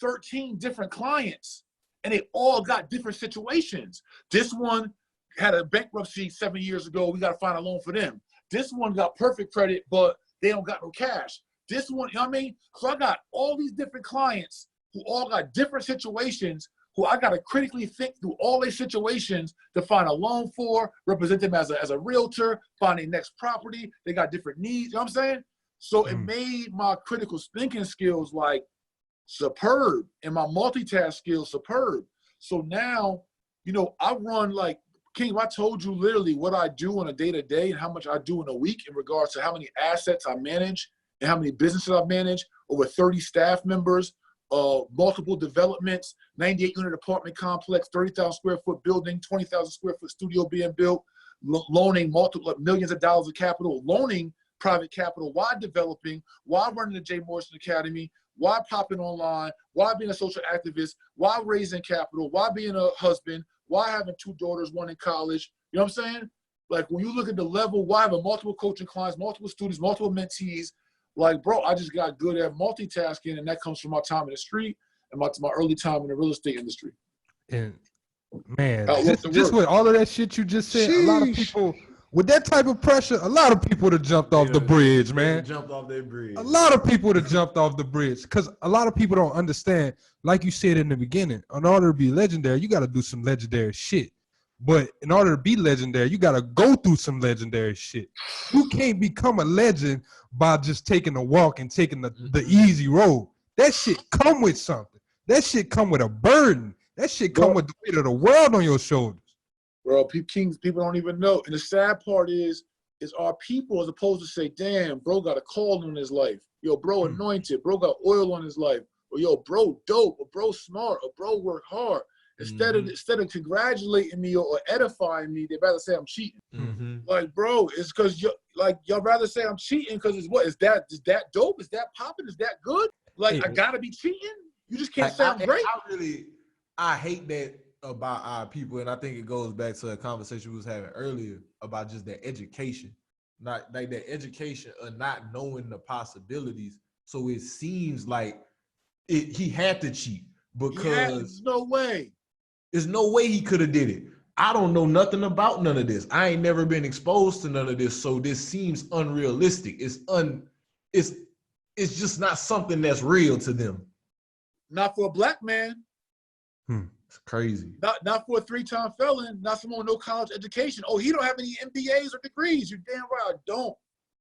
13 different clients, and they all got different situations. This one had a bankruptcy 7 years ago. We got to find a loan for them. This one got perfect credit, but they don't got no cash. This one, you know what I mean? So I got all these different clients who all got different situations, who I got to critically think through all their situations to find a loan for, represent them as a realtor, find their next property. They got different needs, you know what I'm saying? So it made my critical thinking skills like superb and my multitask skills superb. So now, I run like, King, if I told you literally what I do on a day-to-day and how much I do in a week in regards to how many assets I manage and how many businesses I manage, over 30 staff members, multiple developments, 98 unit apartment complex, 30,000 square foot building, 20,000 square foot studio being built, loaning multiple millions of dollars of capital, loaning private capital, while developing, while running the J. Morrison Academy, while popping online, while being a social activist, while raising capital, while being a husband, while having 2 daughters, 1 in college. You know what I'm saying? Like when you look at the level, why having multiple coaching clients, multiple students, multiple mentees, like, bro, I just got good at multitasking, and that comes from my time in the street and my early time in the real estate industry. And man, just with all of that shit you just said, a lot of people with that type of pressure, a lot of people would have jumped off the bridge, man. Jumped off their bridge. A lot of people would have jumped off the bridge because a lot of people don't understand. Like you said in the beginning, in order to be legendary, you got to do some legendary shit. But in order to be legendary, you got to go through some legendary shit. You can't become a legend by just taking a walk and taking the easy road. That shit come with something. That shit come with a burden. That shit come with the weight of the world on your shoulders. Bro, people don't even know. And the sad part is our people, as opposed to say, damn, bro got a call on his life. Yo, bro anointed. Bro got oil on his life. Or yo, bro dope. Or bro smart. Or bro work hard. Instead of congratulating me or edifying me, they'd rather say I'm cheating. Like, bro, it's because y'all rather say I'm cheating because it's what? Is that dope? Is that popping? Is that good? Like, I gotta be cheating? You just can't say I'm great. I hate that about our people, and I think it goes back to a conversation we was having earlier about just their education. Not like their education of not knowing the possibilities. So it seems like he had to cheat because no way. There's no way he could have did it. I don't know nothing about none of this. I ain't never been exposed to none of this, so this seems unrealistic. It's just not something that's real to them. Not for a black man. It's crazy. Not for a 3-time felon. Not someone with no college education. Oh, he don't have any MBAs or degrees. You're damn right I don't.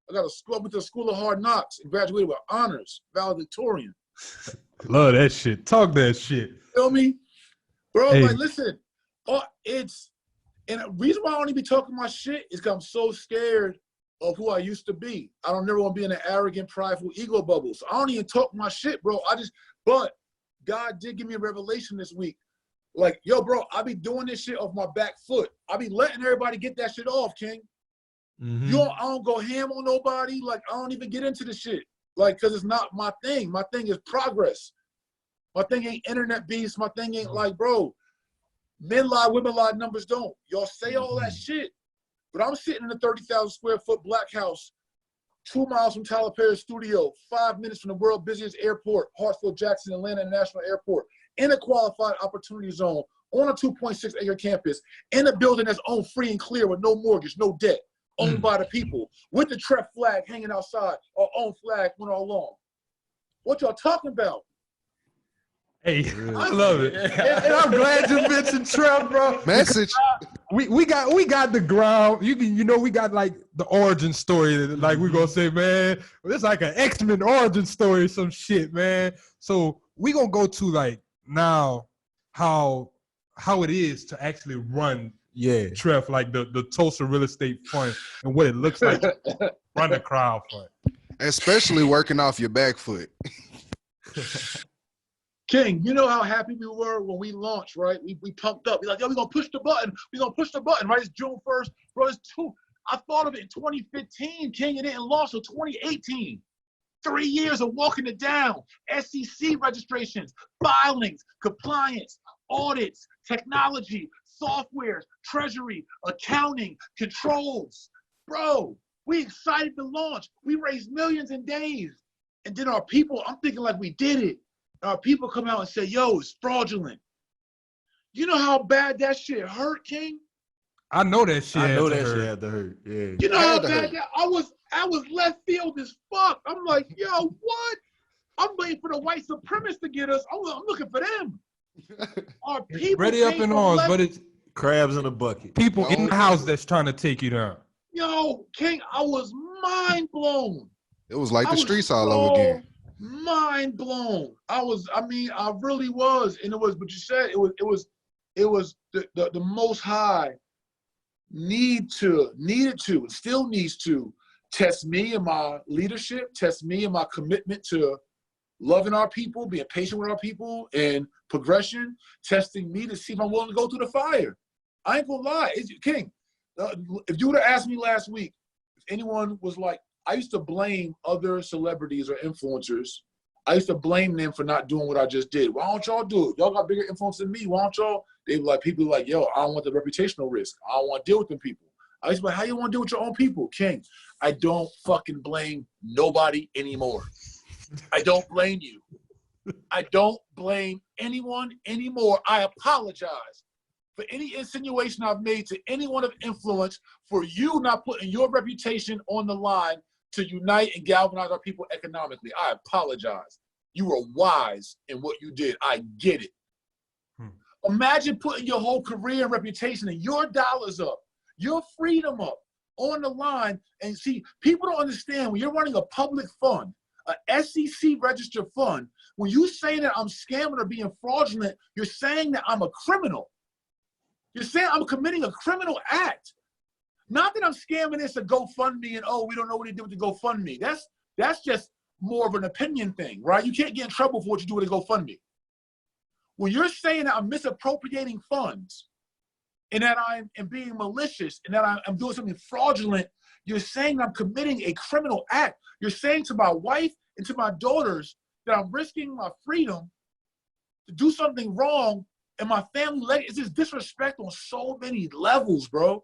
I went to the School of Hard Knocks and graduated with honors, valedictorian. Love that shit. Talk that shit. Feel me? Bro, like, listen, and the reason why I don't even be talking my shit is because I'm so scared of who I used to be. I don't never want to be in an arrogant, prideful ego bubble. So I don't even talk my shit, bro. But God did give me a revelation this week. Like, yo, bro, I be doing this shit off my back foot. I be letting everybody get that shit off, King. I don't go ham on nobody. Like, I don't even get into the shit. Like, because it's not my thing. My thing is progress. My thing ain't internet beast. My thing ain't like, bro, men lie, women lie, numbers don't. Y'all say all that shit. But I'm sitting in a 30,000 square foot black house, 2 miles from Tyler Perry's studio, 5 minutes from the world's busiest airport, Hartsfield-Jackson Atlanta International Airport, in a qualified opportunity zone, on a 2.6 acre campus, in a building that's owned free and clear with no mortgage, no debt, owned by the people, with the TREP flag hanging outside, our own flag went all along. What y'all talking about? Hey, I love it. And I'm glad you mentioned Trump, bro. Message. we got the ground. We got like the origin story. Like we're gonna say, man, it's like an X-Men origin story, some shit, man. So we gonna go to like now how it is to actually run Treff, like the Tulsa Real Estate Fund and what it looks like to run a crowd fund. Especially working off your back foot. King, you know how happy we were when we launched, right? We pumped up. We're like, yo, we're going to push the button. We're going to push the button, right? It's June 1st. Bro, it's I thought of it in 2015, King. It didn't launch until 2018. 3 years of walking it down. SEC registrations, filings, compliance, audits, technology, software, treasury, accounting, controls. Bro, we excited to launch. We raised millions in days. And then our people, I'm thinking like we did it. Our people come out and say, yo, it's fraudulent. You know how bad that shit hurt, King? I know that shit had to hurt. Yeah. You know how bad that I was left field as fuck. I'm like, yo, what? I'm waiting for the white supremacists to get us. I'm looking for them. Our people ready up in arms, but it's crabs in a bucket. People in the house that's trying to take you down. Yo, King, I was mind blown. It was like the streets all over again. Mind blown. I really was. And it was, but you said it was the Most High needed to, and still needs to test me and my leadership, test me and my commitment to loving our people, being patient with our people, and progression, testing me to see if I'm willing to go through the fire. I ain't gonna lie, King. If you would have asked me last week, if anyone was like, I used to blame other celebrities or influencers. I used to blame them for not doing what I just did. Why don't y'all do it? Y'all got bigger influence than me. Why don't y'all? They were like, people like, yo, I don't want the reputational risk. I don't want to deal with them people. I used to be like, how you want to deal with your own people? King, I don't fucking blame nobody anymore. I don't blame you. I don't blame anyone anymore. I apologize for any insinuation I've made to anyone of influence for you not putting your reputation on the line to unite and galvanize our people economically. I apologize. You were wise in what you did. I get it. Imagine putting your whole career and reputation and your dollars up, your freedom up on the line. And see, people don't understand when you're running a public fund, a SEC registered fund, when you say that I'm scamming or being fraudulent, you're saying that I'm a criminal. You're saying I'm committing a criminal act. Not that I'm scamming this to GoFundMe and, oh, we don't know what he did with the GoFundMe. That's just more of an opinion thing, right? You can't get in trouble for what you do with a GoFundMe. When you're saying that I'm misappropriating funds and that I am being malicious and that I'm doing something fraudulent, you're saying I'm committing a criminal act. You're saying to my wife and to my daughters that I'm risking my freedom to do something wrong and my family. It's just disrespect on so many levels, bro.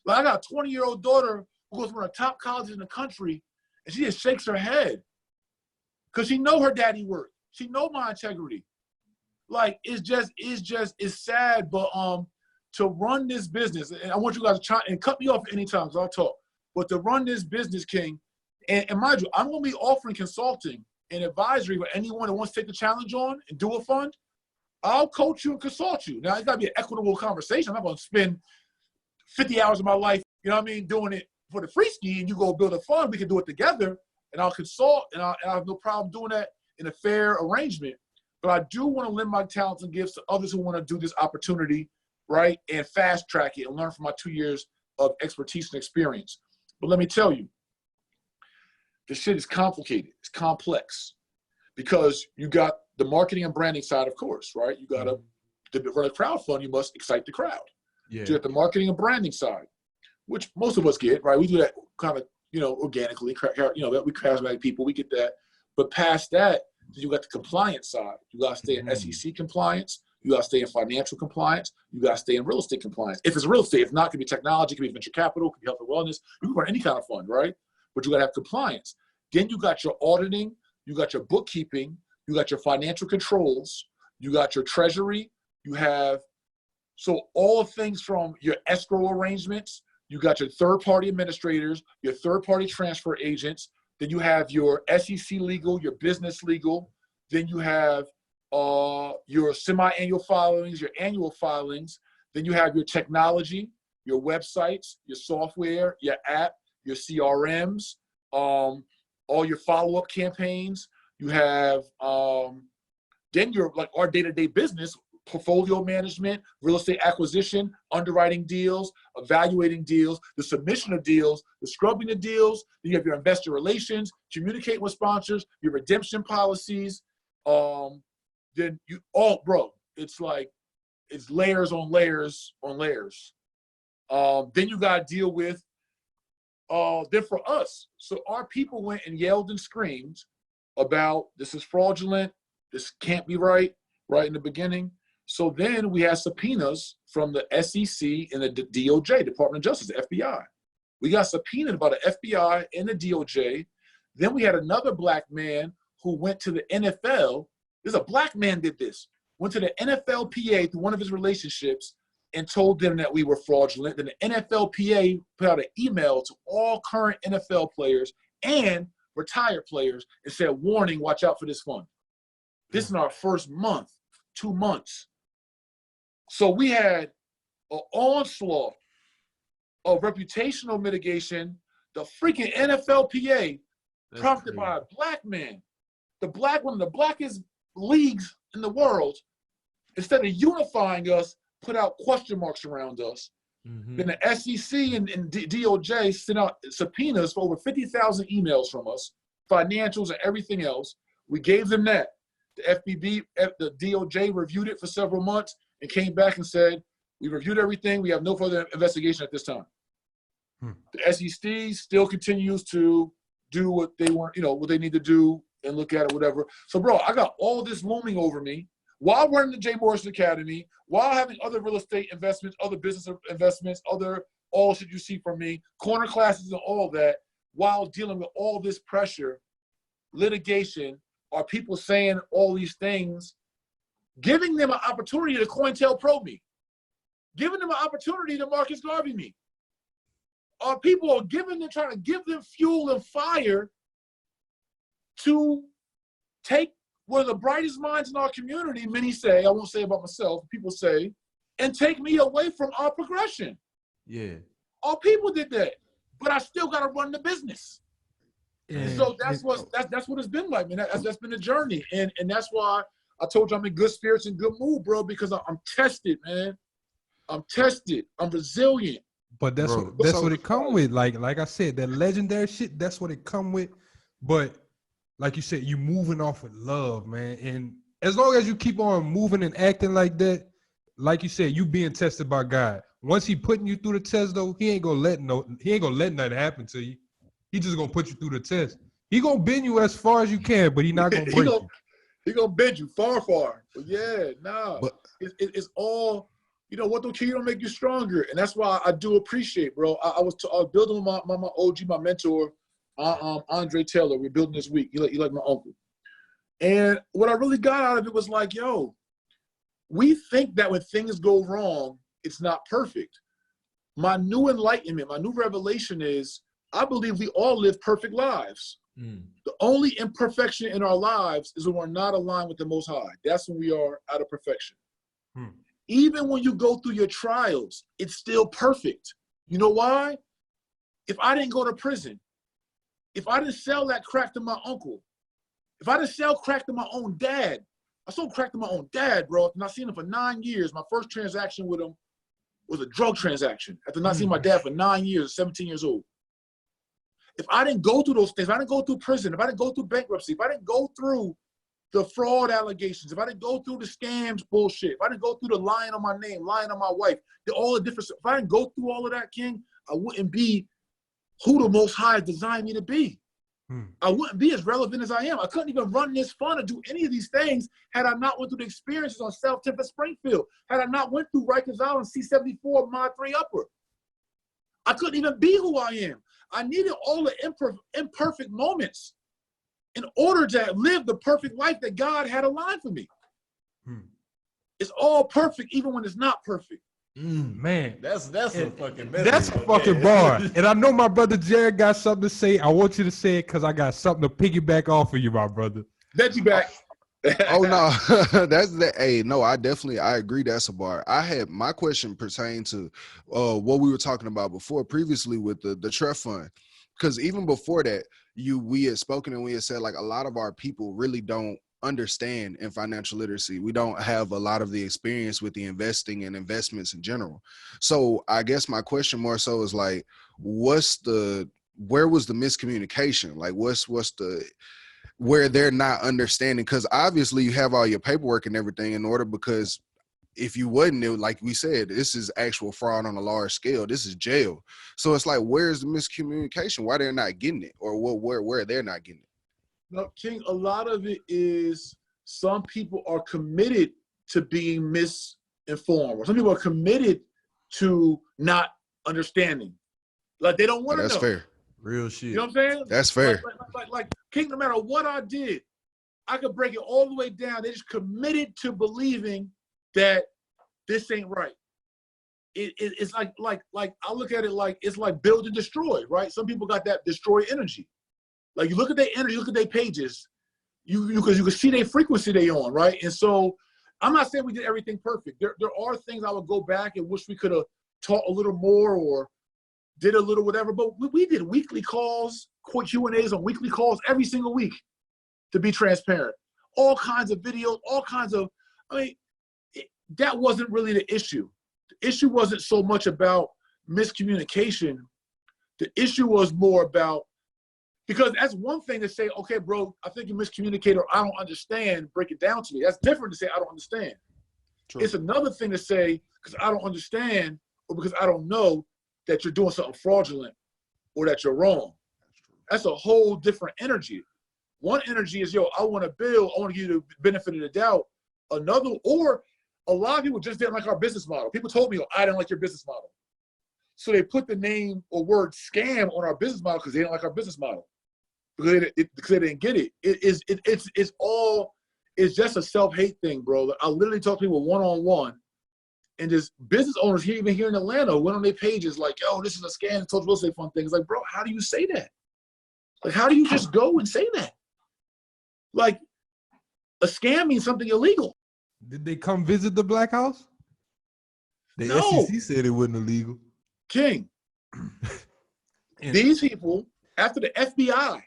Like, I got a 20-year-old daughter who goes to one of the top colleges in the country, and she just shakes her head because she know her daddy work. She know my integrity. Like, it's sad, but to run this business, and I want you guys to try and cut me off at any time because I'll talk. But to run this business, King, and mind you, I'm going to be offering consulting and advisory with anyone that wants to take the challenge on and do a fund. I'll coach you and consult you. Now, it's got to be an equitable conversation. I'm not going to spend 50 hours of my life, you know what I mean, doing it for the free ski, and you go build a fund. We can do it together, and I'll consult, and I have no problem doing that in a fair arrangement. But I do want to lend my talents and gifts to others who want to do this opportunity, right, and fast track it and learn from my 2 years of expertise and experience. But let me tell you, this shit is complicated. It's complex because you got the marketing and branding side, of course, right? You got to run a crowd fund, you must excite the crowd. Yeah. So you got the marketing and branding side, which most of us get, right? We do that kind of, organically, we charismatic people, we get that. But past that, you got the compliance side. You got to stay in SEC compliance. You got to stay in financial compliance. You got to stay in real estate compliance. If it's real estate, if not, it could be technology, it could be venture capital, it could be health and wellness. You can run any kind of fund, right? But you got to have compliance. Then you got your auditing, you got your bookkeeping, you got your financial controls, you got your treasury, you have, so all things from your escrow arrangements, you got your third-party administrators, your third-party transfer agents, then you have your SEC legal, your business legal, then you have your semi-annual filings, your annual filings, then you have your technology, your websites, your software, your app, your CRMs, all your follow-up campaigns. You have then your like our day-to-day business, portfolio management, real estate acquisition, underwriting deals, evaluating deals, the submission of deals, the scrubbing of deals. Then you have your investor relations, communicate with sponsors, your redemption policies. Then you bro, it's like it's layers on layers on layers. Then you got to deal with then for us. So our people went and yelled and screamed about this is fraudulent, this can't be right in the beginning. So then we had subpoenas from the SEC and the DOJ, Department of Justice, the FBI. We got subpoenaed by the FBI and the DOJ. Then we had another black man who went to the NFL. There's a black man did this. Went to the NFLPA through one of his relationships and told them that we were fraudulent. Then the NFLPA put out an email to all current NFL players and retired players and said, warning, watch out for this fund. This is our first month, 2 months. So we had an onslaught of reputational mitigation. The freaking NFLPA prompted by a black man, one of the blackest leagues in the world, instead of unifying us, put out question marks around us. Mm-hmm. Then the SEC and DOJ sent out subpoenas for over 50,000 emails from us, financials and everything else. We gave them that. The FBB, the DOJ reviewed it for several months and came back and said, we reviewed everything. We have no further investigation at this time. The SEC still continues to do what they want, what they need to do and look at it, whatever. So, bro, I got all this looming over me while running the J. Morrison Academy, while having other real estate investments, other business investments, all shit you see from me, corner classes and all that, while dealing with all this pressure, litigation, are people saying all these things, giving them an opportunity to COINTELPRO me, giving them an opportunity to Marcus Garvey me. Our people are trying to give them fuel and fire to take one of the brightest minds in our community, many say, I won't say about myself, people say, and take me away from our progression. Yeah. Our people did that, but I still got to run the business. And so that's what it's been like, man. That's been a journey. And that's why I told you I'm in good spirits and good mood, bro, because I'm tested, man. I'm tested. I'm resilient. But that's what it come with. Like I said, that legendary shit, that's what it come with. But like you said, you moving off with love, man. And as long as you keep on moving and acting like that, like you said, you being tested by God. Once he putting you through the test, though, he ain't gonna let nothing happen to you. He just gonna put you through the test. He gonna bend you as far as you can, but he not gonna break you. He gonna bend you far. But yeah, it's all, what don't kill you don't make you stronger. And that's why I do appreciate, bro. I was building with my OG, my mentor, Andre Taylor. We're building this week. You like my uncle. And what I really got out of it was like, yo, we think that when things go wrong, it's not perfect. My new enlightenment, my new revelation is, I believe we all live perfect lives. The only imperfection in our lives is when we're not aligned with the Most High. That's when we are out of perfection. Even when you go through your trials, it's still perfect. You know why? If I didn't go to prison, if I didn't sell that crack to my uncle, if I didn't sell crack to my own dad, I sold crack to my own dad, bro. And I seen him for 9 years. My first transaction with him was a drug transaction. After not seeing my dad for 9 years, 17 years old. If I didn't go through those things, if I didn't go through prison, if I didn't go through bankruptcy, if I didn't go through the fraud allegations, if I didn't go through the scams bullshit, if I didn't go through the lying on my name, lying on my wife, all the different stuff, if I didn't go through all of that, King, I wouldn't be who the Most High designed me to be. I wouldn't be as relevant as I am. I couldn't even run this fund or do any of these things had I not went through the experiences on South Temple Springfield, had I not went through Rikers Island, C-74, Mod 3 Upper. I couldn't even be who I am. I needed all the imperfect moments in order to live the perfect life that God had aligned for me. It's all perfect, even when it's not perfect. Man, that's a fucking message. That's a fucking bar. And I know my brother Jared got something to say. I want you to say it because I got something to piggyback off of you, my brother. Bet you back. Oh no, that's the hey, no, I agree that's a bar. I had my question pertained to what we were talking about before previously with the trust fund. Because even before that, we had spoken and we had said like a lot of our people really don't understand in financial literacy. We don't have a lot of the experience with the investing and investments in general. So I guess my question more so is like, where was the miscommunication? Like what's the where they're not understanding, because obviously you have all your paperwork and everything in order, because if you wouldn't, like we said, this is actual fraud on a large scale. This is jail. So it's like, where's the miscommunication? Why they're not getting it, or where they're not getting it? No, King, a lot of it is some people are committed to being misinformed, or some people are committed to not understanding. Like they don't want to know. That's fair. Real shit. You know what I'm saying? That's fair. Like King, no matter what I did, I could break it all the way down. They just committed to believing that this ain't right. It's like I look at it like it's like build and destroy, right? Some people got that destroy energy. Like you look at their energy, look at their pages, you can see their frequency they on, right? And so I'm not saying we did everything perfect. There are things I would go back and wish we could have taught a little more or did a little whatever, but we did weekly calls, Q&As on weekly calls every single week to be transparent. All kinds of videos, all kinds of, that wasn't really the issue. The issue wasn't so much about miscommunication. The issue was more about, because that's one thing to say, okay, bro, I think you miscommunicated or I don't understand, break it down to me. That's different to say I don't understand. True. It's another thing to say, because I don't understand or because I don't know, that you're doing something fraudulent or that you're wrong. That's a whole different energy. One energy is, I want to build, I want to give you the benefit of the doubt. Another, or a lot of people just didn't like our business model. People told me, I didn't like your business model. So they put the name or word scam on our business model because they didn't like our business model. Because they didn't get it. It's just a self-hate thing, bro. I literally talk to people one-on-one. And there's business owners here, even here in Atlanta, went on their pages like, this is a scam, Tulsa real estate fund thing. It's like, bro, how do you say that? Like, how do you just go and say that? Like, a scam means something illegal. Did they come visit the Black House? The No. SEC said it wasn't illegal. King, these people, after the FBI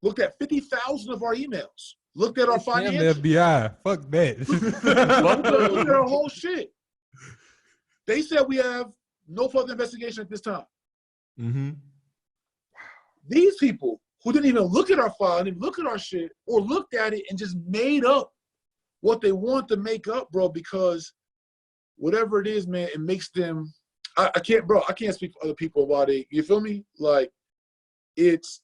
looked at 50,000 of our emails, looked at our financials. The FBI, fuck that. Looked at our whole shit. They said we have no further investigation at this time. Mm-hmm. These people who didn't even look at our file, didn't look at our shit, or looked at it and just made up what they want to make up, bro, because whatever it is, man, it makes them, I can't speak for other people about it. You feel me? Like, it's,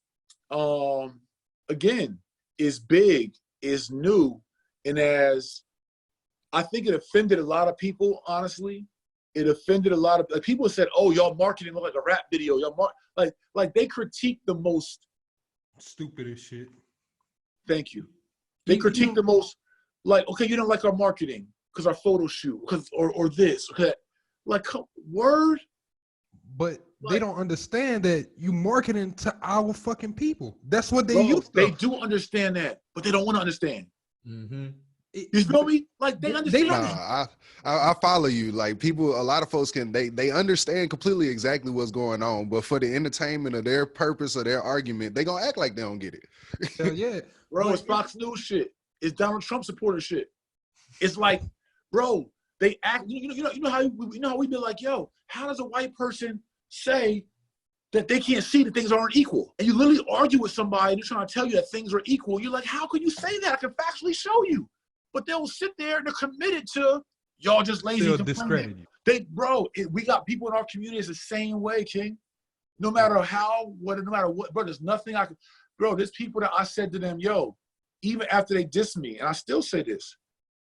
again, it's big, it's new, and as I think it offended a lot of people, honestly. It offended a lot of people. Said, "Oh, y'all marketing look like a rap video." Y'all like they critique the most stupidest shit. Thank you. They critique the most. Like, okay, you don't like our marketing because our photo shoot, because or this. Okay, like word. But they don't understand that you marketing to our fucking people. That's what they use. They do understand that, but they don't want to understand. Mm-hmm. You feel me? Like they understand. I follow you. Like people, a lot of folks they understand completely exactly what's going on, but for the entertainment of their purpose or their argument, they gonna act like they don't get it. Hell yeah, bro. It's Fox News shit. It's Donald Trump supporter shit. It's like, bro, they act. You know how we be like, yo, how does a white person say that they can't see that things aren't equal? And you literally argue with somebody and they're trying to tell you that things are equal. You're like, how can you say that? I can factually show you. But they'll sit there and they're committed to y'all just lazy. They'll discredit you. We got people in our community is the same way, King. No matter no matter what, bro, there's nothing I can, bro, there's people that I said to them, yo, even after they diss me, and I still say this,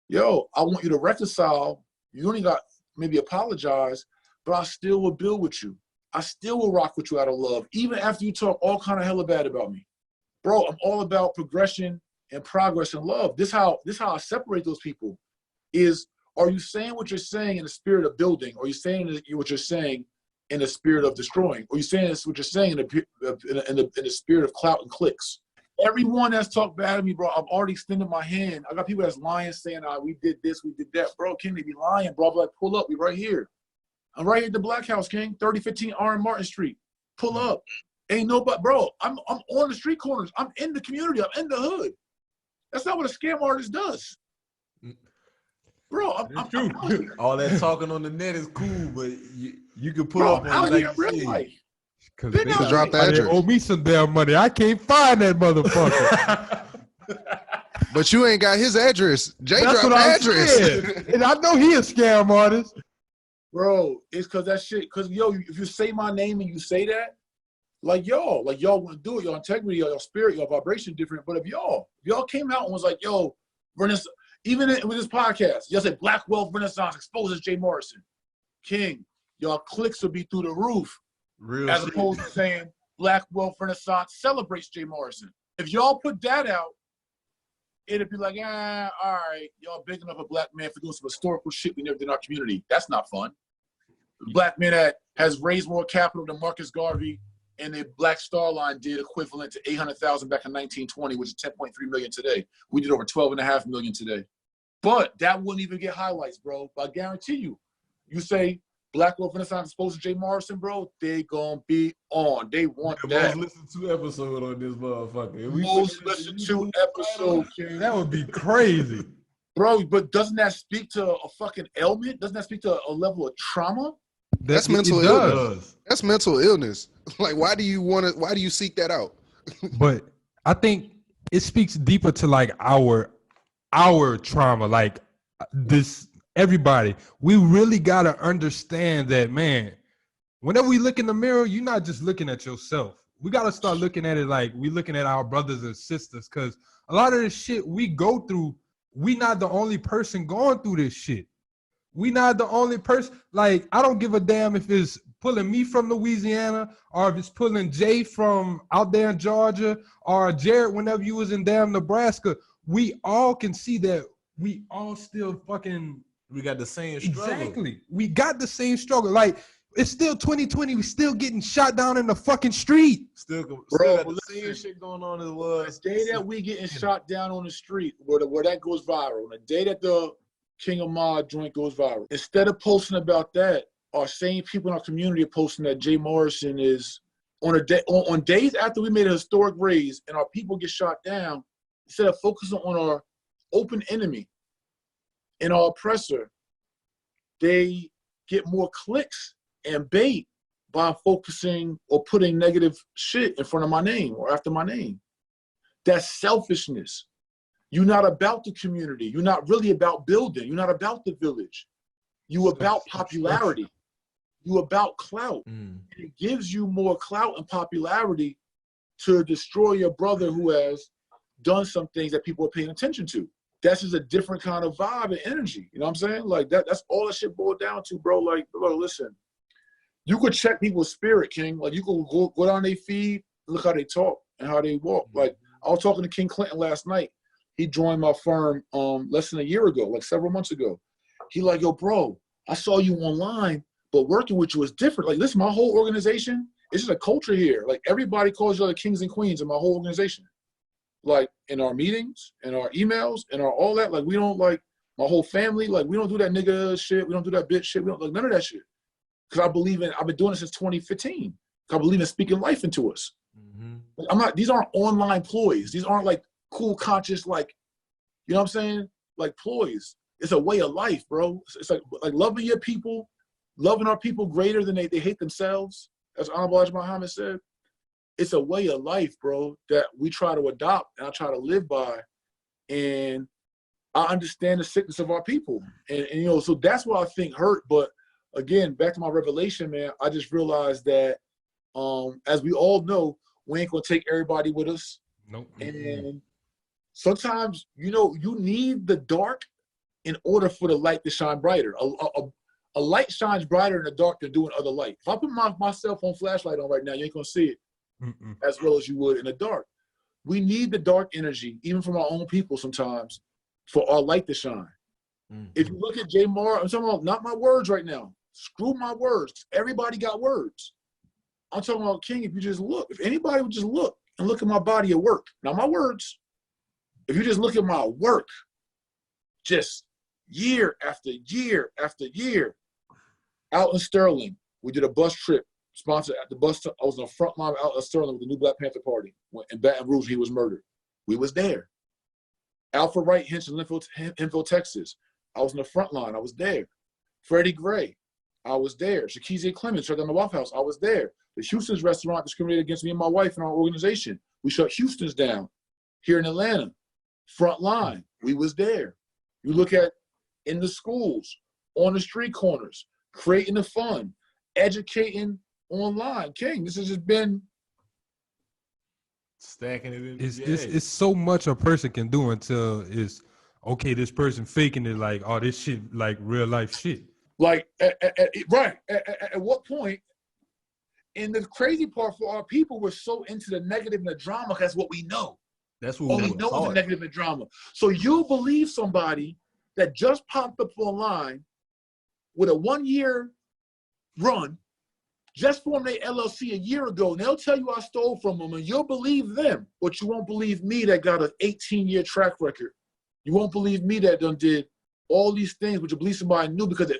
yo, I want you to reconcile. You only got maybe apologize, but I still will build with you. I still will rock with you out of love, even after you talk all kind of hella bad about me. Bro, I'm all about progression and progress and love. This how I separate those people is, are you saying what you're saying in the spirit of building? Or are you saying what you're saying in the spirit of destroying? Or are you saying what you're saying in the spirit of clout and clicks? Everyone that's talked bad to me, bro, I've already extended my hand. I got people that's lying, saying, we did this, we did that. Bro, King, they be lying, bro. I'm like, pull up. We right here. I'm right here at the Black House, King, 3015 R. Martin Street. Pull up. Ain't nobody, bro, I'm on the street corners. I'm in the community. I'm in the hood. That's not what a scam artist does. Bro, I'm true. All that talking on the net is cool, but you can pull bro, up I'm on out it here like in you real said. life. Because Been they out drop here. the they address. owe me some damn money. I can't find that motherfucker. But you ain't got his address. Jay That's dropped what the I'm address. saying. And I know he a scam artist. Bro, it's because that shit, because, yo, if you say my name and you say that, like y'all want to do it, your integrity, your spirit, your vibration different. But if y'all came out and was like, yo, Renaissance, even with this podcast, y'all said Black Wealth Renaissance exposes Jay Morrison. King, y'all clicks will be through the roof. Real as shit. opposed to saying Black Wealth Renaissance celebrates Jay Morrison. If y'all put that out, it'd be like, all right, y'all big enough a black man for doing some historical shit we never did in our community. That's not fun. The black man that has raised more capital than Marcus Garvey and the Black Star Line did, equivalent to 800,000 back in 1920, which is 10.3 million today. We did over 12.5 million today. But that wouldn't even get highlights, bro. But I guarantee you, you say Black Wealth Renaissance exposed to Jay Morrison, bro, they gonna be on. They want that. Most listened to episode on this motherfucker. Most listened to episode, King. That would be crazy. Bro, but doesn't that speak to a fucking ailment? Doesn't that speak to a level of trauma? That's mental illness. That's mental illness. Like, why do you seek that out? But I think it speaks deeper to like our trauma, like this. Everybody, we really gotta understand that, man. Whenever we look in the mirror, you're not just looking at yourself. We gotta start looking at it like we looking at our brothers and sisters, because a lot of this shit we go through, we not the only person going through this shit. We not the only person. Like, I don't give a damn if it's pulling me from Louisiana or if it's pulling Jay from out there in Georgia or Jared whenever you was in damn Nebraska. We all can see that we all still fucking. We got the same struggle. Exactly. We got the same struggle. Like, it's still 2020. We still getting shot down in the fucking street. Still got the listen, same shit going on as was. The day that we getting shot down on the street, where that goes viral, the day that the King of Mod joint goes viral, instead of posting about that, our same people in our community are posting that Jay Morrison is on days after we made a historic raise and our people get shot down, instead of focusing on our open enemy and our oppressor, they get more clicks and bait by focusing or putting negative shit in front of my name or after my name. That's selfishness. You're not about the community. You're not really about building. You're not about the village. You about popularity. You about clout. And it gives you more clout and popularity to destroy your brother who has done some things that people are paying attention to. That's just a different kind of vibe and energy. You know what I'm saying? Like, that's all that shit boiled down to, bro. Like, bro, listen, you could check people's spirit, King. Like, you could go down their feed, look how they talk and how they walk. Like, I was talking to King Clinton last night. He joined my firm less than a year ago, like several months ago. He like, yo, bro, I saw you online, but working with you is different. Like, listen, my whole organization, it's just a culture here. Like, everybody calls you like kings and queens in my whole organization. Like, in our meetings, in our emails, in our all that, like, we don't, like, my whole family, like, we don't do that nigga shit. We don't do that bitch shit. We don't, like, none of that shit. Because I've been doing it since 2015. I believe in speaking life into us. Like, these aren't online ploys. These aren't, like, cool, conscious, like, you know what I'm saying? Like, ploys. It's a way of life, bro. It's like loving your people, loving our people greater than they hate themselves, as Honorable Elijah Muhammad said. It's a way of life, bro, that we try to adopt and I try to live by. And I understand the sickness of our people. And you know, so that's what I think hurt. But again, back to my revelation, man, I just realized that as we all know, we ain't gonna take everybody with us. Nope. And sometimes, you know, you need the dark in order for the light to shine brighter. A light shines brighter in the dark than doing other light. If I put my cell phone flashlight on right now, you ain't gonna see it as well as you would in the dark. We need the dark energy, even from our own people sometimes, for our light to shine. If you look at Jay Moore, I'm talking about not my words right now. Screw my words. Everybody got words. I'm talking about, King, if you just look. If anybody would just look and look at my body of work. Now, my words, if you just look at my work, just year after year after year, out in Sterling, we did a bus trip, sponsored at the bus. I was on the front line out in Sterling with the new Black Panther Party. In Baton Rouge, he was murdered. We was there. Alfred Wright, Hinch, in Linfield, Texas. I was in the front line. I was there. Freddie Gray, I was there. Shakezia Clemens shut down the Waffle House. I was there. The Houston's restaurant discriminated against me and my wife and our organization. We shut Houston's down here in Atlanta. Front line, we was there. You look at in the schools, on the street corners, creating the fun, educating online. King, this has just been stacking it in. It's so much a person can do until it's okay. This person faking it like, oh, this shit like real life shit. Like, right. At what point? And the crazy part for our people, we're so into the negative and the drama because that's what we know. That's what we know is the negative and drama. So you believe somebody that just popped up online with a 1-year run, just formed their LLC a year ago, and they'll tell you I stole from them, and you'll believe them, but you won't believe me that got an 18-year track record. You won't believe me that done did all these things, but you believe somebody new because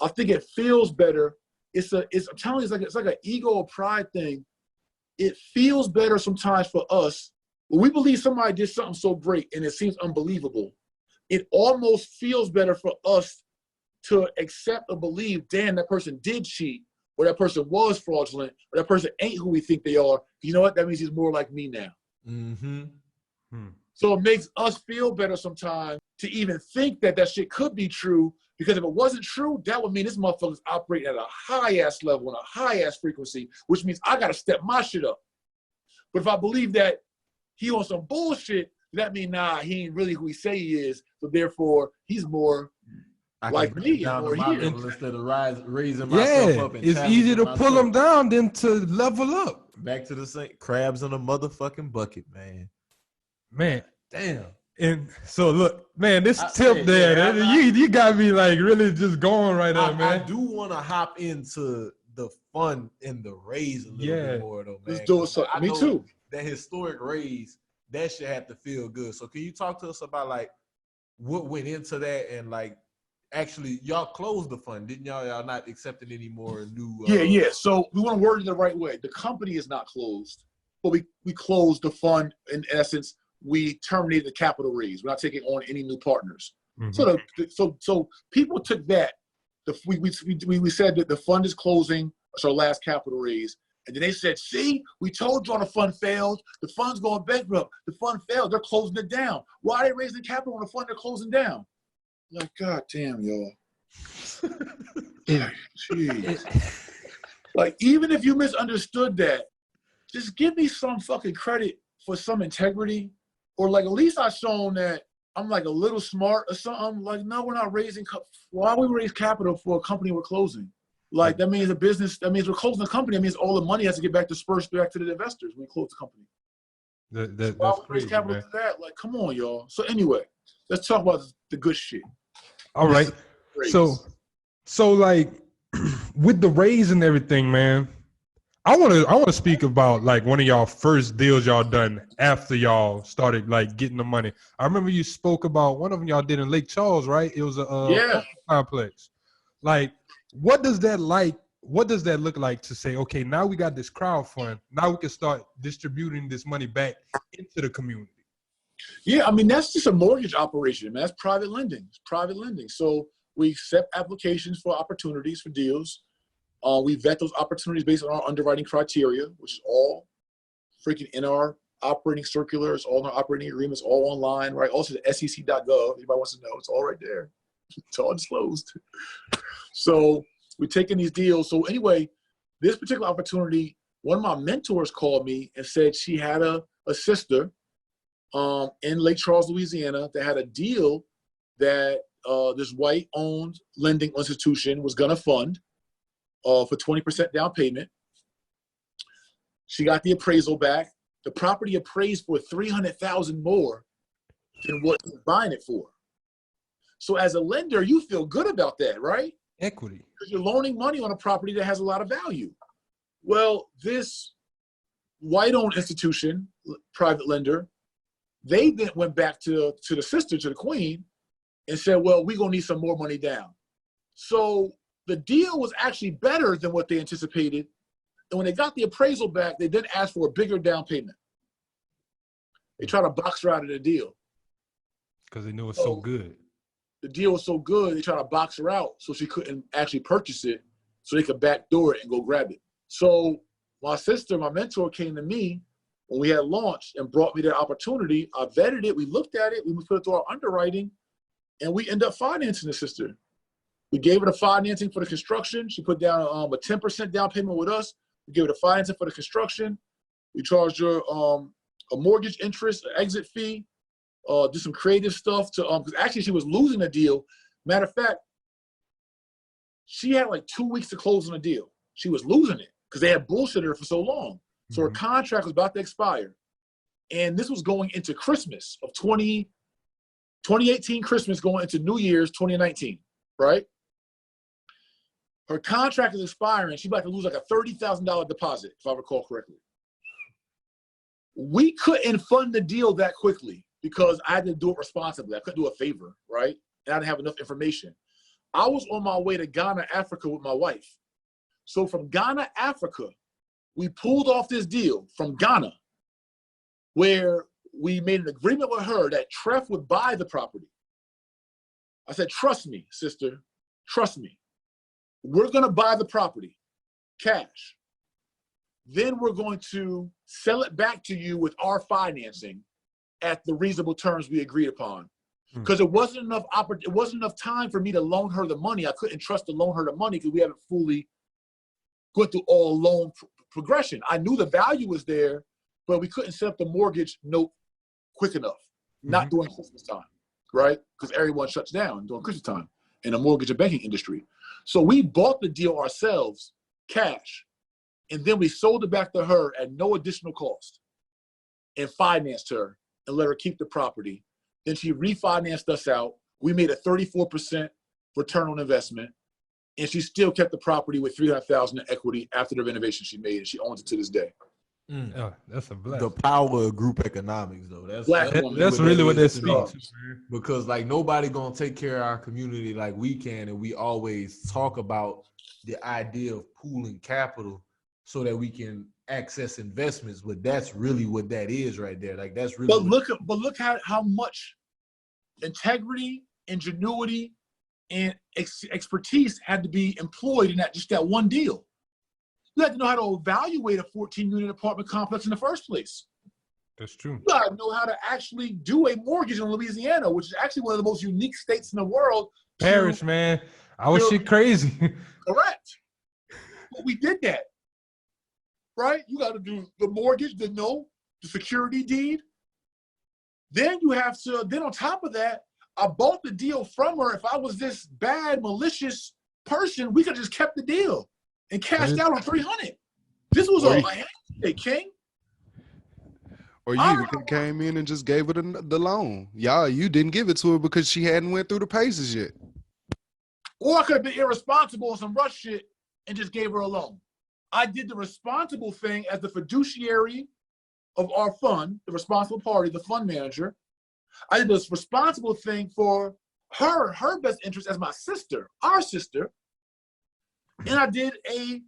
I think it feels better. I'm telling you, it's like an ego or pride thing. It feels better sometimes for us when we believe somebody did something so great and it seems unbelievable. It almost feels better for us to accept or believe, damn, that person did cheat, or that person was fraudulent, or that person ain't who we think they are. You know what? That means he's more like me now. Mm-hmm. So it makes us feel better sometimes to even think that that shit could be true, because if it wasn't true, that would mean this motherfucker's operating at a high-ass level and a high-ass frequency, which means I got to step my shit up. But if I believe that he on some bullshit, that means, nah, he ain't really who he say he is, so therefore he's more like me. Or instead of raising myself up. And it's easier to pull him down than to level up. Back to the same crabs in a motherfucking bucket, man. Man, damn. And so look, man, this tip there, you got me like really just going right up, man. I do want to hop into the fun and the raise a little bit more though, man. Let's do it. So, me too. That historic raise, that shit had to feel good. So can you talk to us about like what went into that, and like actually y'all closed the fund, didn't y'all? Y'all not accepting any more new Yeah. So we want to word it the right way. The company is not closed, but we closed the fund. In essence, we terminated the capital raise. We're not taking on any new partners. Mm-hmm. So people took that. We said that the fund is closing. It's our last capital raise. And then they said, see, we told y'all the fund failed. The fund's going bankrupt. The fund failed. They're closing it down. Why are they raising capital when the fund they're closing down? Like, God damn, y'all. Jeez. Like, even if you misunderstood that, just give me some fucking credit for some integrity. Or like, at least I've shown that I'm like a little smart or something. Like, no, we're not raising. Why would we raise capital for a company we're closing? Like, that means a business, that means we're closing the company. That means all the money has to get back dispersed back to the investors when we close the company. That's why would we raise crazy, capital for that? Like, come on, y'all. So anyway, let's talk about the good shit. All right. So like with the raise and everything, man, I want to speak about like one of y'all first deals y'all done after y'all started like getting the money. I remember you spoke about one of them y'all did in Lake Charles, right? It was a complex. Like, what does that look like to say, okay, now we got this crowd fund, now we can start distributing this money back into the community? Yeah, I mean, that's just a mortgage operation, man. That's private lending. It's private lending. So we accept applications for opportunities, for deals. We vet those opportunities based on our underwriting criteria, which is all freaking in our operating circulars, all in our operating agreements, all online, right? Also the SEC.gov. Anybody wants to know, it's all right there. It's all disclosed. So we're taking these deals. So anyway, this particular opportunity, one of my mentors called me and said she had a sister in Lake Charles, Louisiana, that had a deal that this white-owned lending institution was going to fund for 20% down payment. She got the appraisal back. The property appraised for $300,000 more than what you're buying it for. So as a lender, you feel good about that, right? Equity. Because you're loaning money on a property that has a lot of value. Well, this white-owned institution private lender. They then went back to the sister, to the queen, and said, well, we're going to need some more money down. So the deal was actually better than what they anticipated. And when they got the appraisal back, they then asked for a bigger down payment. They tried to box her out of the deal. Because they knew it was so good. The deal was so good, they tried to box her out so she couldn't actually purchase it, so they could backdoor it and go grab it. So my sister, my mentor, came to me when we had launched and brought me that opportunity. I vetted it. We looked at it. We put it through our underwriting, and we ended up financing the sister. We gave her the financing for the construction. She put down a 10% down payment with us. We gave her the financing for the construction. We charged her a mortgage interest, an exit fee, did some creative stuff to because actually she was losing a deal. Matter of fact, she had like 2 weeks to close on a deal. She was losing it because they had bullshitted her for so long. So her contract was about to expire. And this was going into Christmas of 2018 Christmas, going into New Year's 2019, right? Her contract is expiring. She's about to lose like a $30,000 deposit, if I recall correctly. We couldn't fund the deal that quickly because I had to do it responsibly. I couldn't do a favor, right? And I didn't have enough information. I was on my way to Ghana, Africa with my wife. So from Ghana, Africa, we pulled off this deal from Ghana where we made an agreement with her that Treff would buy the property. I said, trust me, sister, trust me. We're going to buy the property, cash. Then we're going to sell it back to you with our financing at the reasonable terms we agreed upon. Because it wasn't enough time for me to loan her the money. I couldn't trust to loan her the money because we haven't fully gone through all loan progression. I knew the value was there, but we couldn't set up the mortgage note quick enough. Not during Christmas time, right? Because everyone shuts down during Christmas time in the mortgage and banking industry. So we bought the deal ourselves, cash, and then we sold it back to her at no additional cost and financed her and let her keep the property. Then she refinanced us out. We made a 34% return on investment, and she still kept the property with $300,000 in equity after the renovation she made, and she owns it to this day. Oh, that's a blessing. The power of group economics, though. That's really what that speaks to, man. Because like nobody gonna take care of our community like we can, and we always talk about the idea of pooling capital so that we can access investments. But that's really what that is right there. Like that's really. But look at how much integrity, ingenuity, and expertise had to be employed in that one deal. You had to know how to evaluate a 14-unit apartment complex in the first place. That's true. You got to know how to actually do a mortgage in Louisiana, which is actually one of the most unique states in the world. Parish, man. I was shit crazy. Correct. But we did that. Right? You got to do the mortgage, the security deed. Then you have to, then on top of that, I bought the deal from her. If I was this bad, malicious person, we could have just kept the deal and cashed out on $300. This was a king. Or you came in and just gave her the loan. You didn't give it to her because she hadn't went through the paces yet. Or I could have been irresponsible on some rush shit and just gave her a loan. I did the responsible thing as the fiduciary of our fund, the responsible party, the fund manager. I did this responsible thing for her best interest as my sister, our sister. And I did a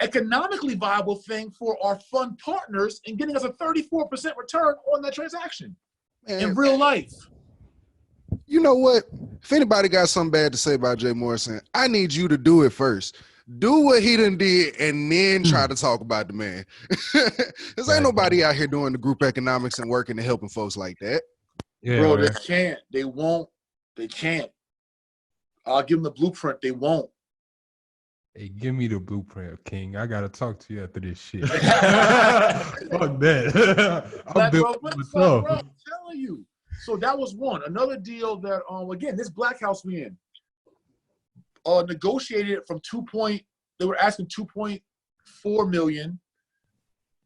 economically viable thing for our fund partners in getting us a 34% return on that transaction in real life. You know what? If anybody got something bad to say about Jay Morrison, I need you to do it first. Do what he done did and then try to talk about the man. There's ain't nobody out here doing the group economics and working and helping folks like that. Yeah, bro, man. they can't. They won't. They can't. I'll give them the blueprint. They won't. Hey, give me the blueprint, King. I gotta talk to you after this shit. Fuck that. I'm telling you. So that was one. Another deal that, again, this black house we in, negotiated it from they were asking 2.4 million,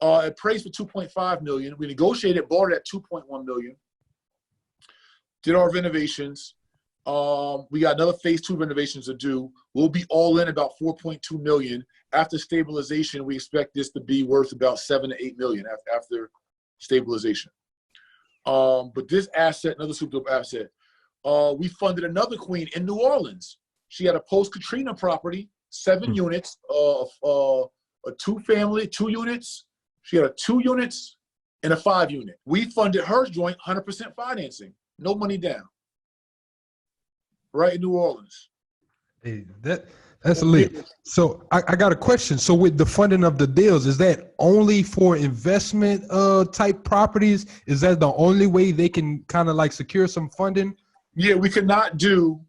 appraised for 2.5 million. We negotiated, bought it at 2.1 million. Did our renovations. We got another phase 2 renovations to do. We'll be all in about 4.2 million. After stabilization, we expect this to be worth about 7 to 8 million after stabilization. But this asset, another super dope asset, we funded another queen in New Orleans. She had a post-Katrina property, 7 units, a 2-family, 2 units. She had a 2 units and a 5 unit. We funded her joint 100% financing, no money down. Right in New Orleans. Hey, that's lit. So I got a question. So with the funding of the deals, is that only for investment type properties? Is that the only way they can kind of like secure some funding? Yeah, we could not do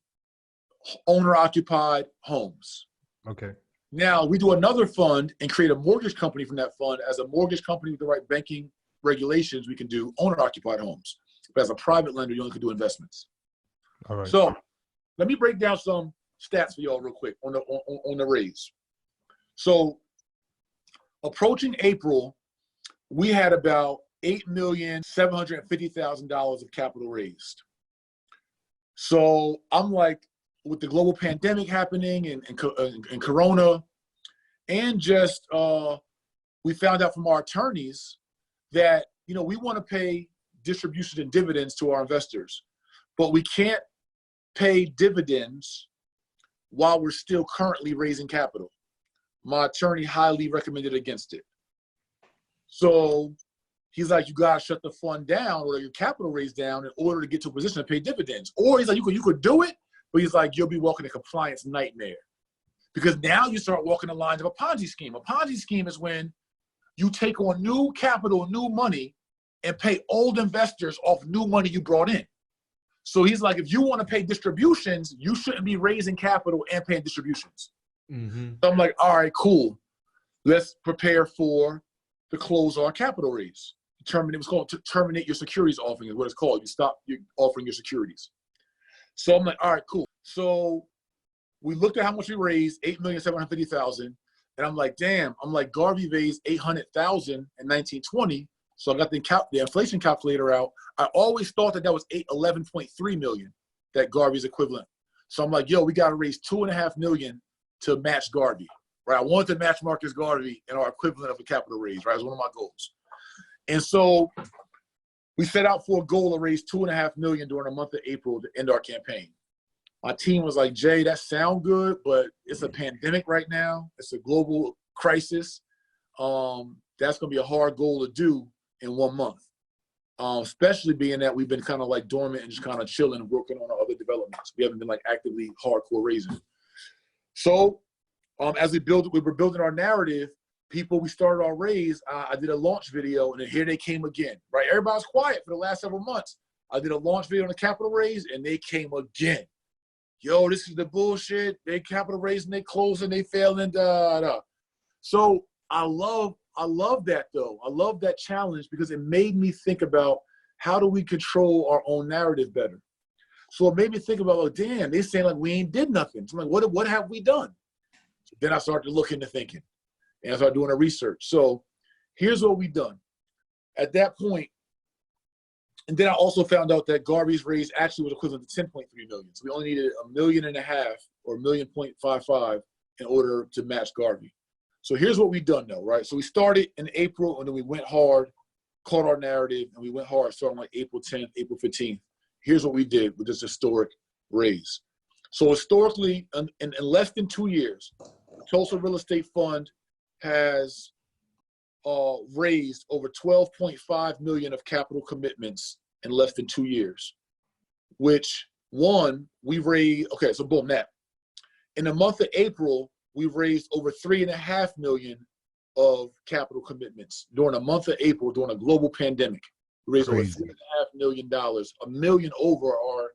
owner-occupied homes. Okay. Now we do another fund and create a mortgage company from that fund. As a mortgage company with the right banking regulations, we can do owner-occupied homes. But as a private lender, you only can do investments. All right. So let me break down some stats for y'all real quick on the raise. So approaching April, we had about $8,750,000 of capital raised. So I'm like, with the global pandemic happening and Corona, and just we found out from our attorneys that, you know, we want to pay distributions and dividends to our investors, but we can't pay dividends while we're still currently raising capital. My attorney highly recommended against it. So he's like, you gotta shut the fund down or your capital raise down in order to get to a position to pay dividends. Or he's like, you could do it, but he's like, you'll be walking a compliance nightmare. Because now you start walking the lines of a Ponzi scheme. A Ponzi scheme is when you take on new capital, new money, and pay old investors off new money you brought in. So he's like, if you want to pay distributions, you shouldn't be raising capital and paying distributions. Mm-hmm. So I'm like, all right, cool. Let's prepare to close our capital raise. It was called to terminate your securities offering is what it's called. You stop offering your securities. So I'm like, all right, cool. So we looked at how much we raised, $8,750,000. And I'm like, damn, Garvey raised $800,000 in 1920. So I got the inflation calculator out. I always thought that was $11.3 million, that Garvey's equivalent. So I'm like, yo, we got to raise $2.5 million to match Garvey, right? I wanted to match Marcus Garvey in our equivalent of a capital raise, right? It was one of my goals. And so we set out for a goal to raise $2.5 million during the month of April to end our campaign. My team was like, Jay, that sound good, but it's a pandemic right now. It's a global crisis. That's going to be a hard goal to do in 1 month, especially being that we've been kind of like dormant and just kind of chilling and working on our other developments. We haven't been like actively hardcore raising. So as we were building our narrative, we started our raise. I did a launch video, and then here they came again, right? Everybody's quiet for the last several months. I did a launch video on the capital raise, and they came again. Yo, this is the bullshit. They capital raising, they closing, they failing, da. So I love that though. I love that challenge because it made me think about how do we control our own narrative better. So it made me think about, like, damn, they saying like we ain't did nothing. So I'm like, what have we done? So then I started to look into thinking, and I started doing a research. So here's what we done. At that point, and then I also found out that Garvey's raise actually was equivalent to $10.3 million. So we only needed $1.5 million or $1.55 million in order to match Garvey. So here's what we've done though, right? So we started in April, and then we went hard, caught our narrative, and we went hard starting like April 10th, April 15th. Here's what we did with this historic raise. So historically, in less than 2 years, Tulsa Real Estate Fund has raised over $12.5 million of capital commitments in less than 2 years, which we've raised, okay, so boom, that. In the month of April, we've raised over $3.5 million of capital commitments during the month of April during a global pandemic. We raised Crazy. over $3.5 million, $1 million over our,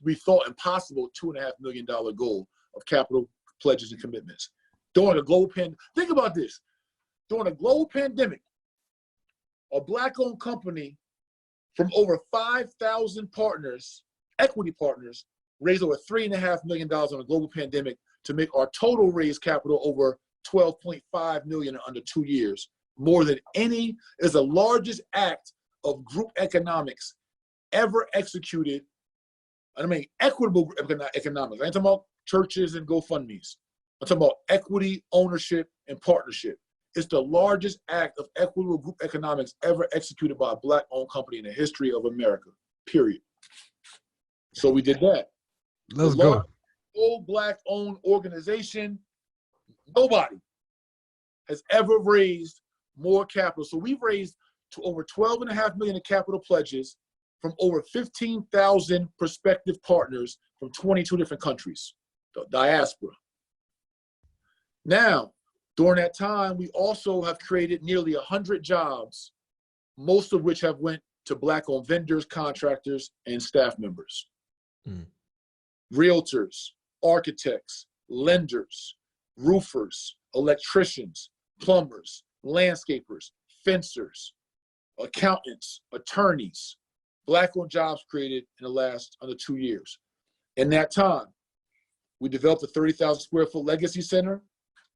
we thought impossible, $2.5 million goal of capital pledges and commitments. During a global pandemic, think about this. During a global pandemic, a Black-owned company from over 5,000 partners, equity partners, raised over $3.5 million on a global pandemic to make our total raised capital over $12.5 million in under 2 years. More than any, is the largest act of group economics ever executed. I mean, equitable economics. I ain't talking about churches and GoFundMes. I'm talking about equity, ownership, and partnership. It's the largest act of equitable group economics ever executed by a Black-owned company in the history of America, period. So we did that. Let's go. Old Black-owned organization, nobody has ever raised more capital. So we've raised to over 12.5 million in capital pledges from over 15,000 prospective partners from 22 different countries, the diaspora. Now, during that time, we also have created nearly 100 jobs, most of which have went to Black-owned vendors, contractors, and staff members. Realtors, architects, lenders, roofers, electricians, plumbers, landscapers, fencers, accountants, attorneys, Black-owned jobs created in the last under 2 years. In that time, we developed a 30,000 square foot legacy center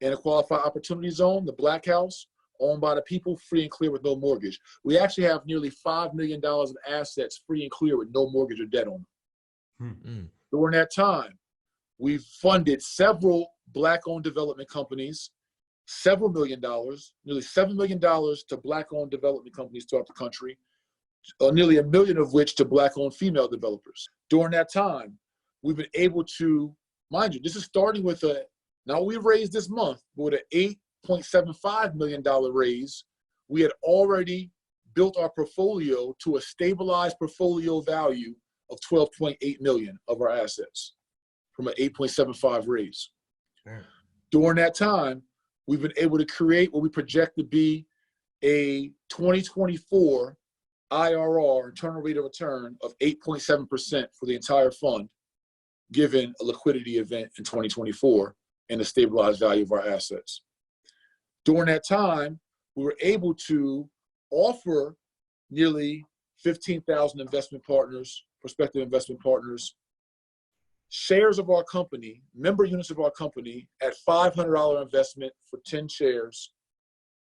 and a qualified opportunity zone, the Black House, owned by the people, free and clear with no mortgage. We actually have nearly $5 million of assets free and clear with no mortgage or debt on them. During that time, we've funded several Black-owned development companies, several $1 million, nearly $7 million to Black-owned development companies throughout the country, nearly $1 million of which to Black-owned female developers. During that time, we've been able to, mind you, this is starting with now we raised this month, but with an $8.75 million raise, we had already built our portfolio to a stabilized portfolio value of $12.8 million of our assets from an 8.75 raise. Damn. During that time, we've been able to create what we project to be a 2024 IRR, internal rate of return, of 8.7% for the entire fund, given a liquidity event in 2024 and the stabilized value of our assets. During that time, we were able to offer nearly 15,000 investment partners, prospective investment partners, shares of our company, member units of our company at $500 investment for 10 shares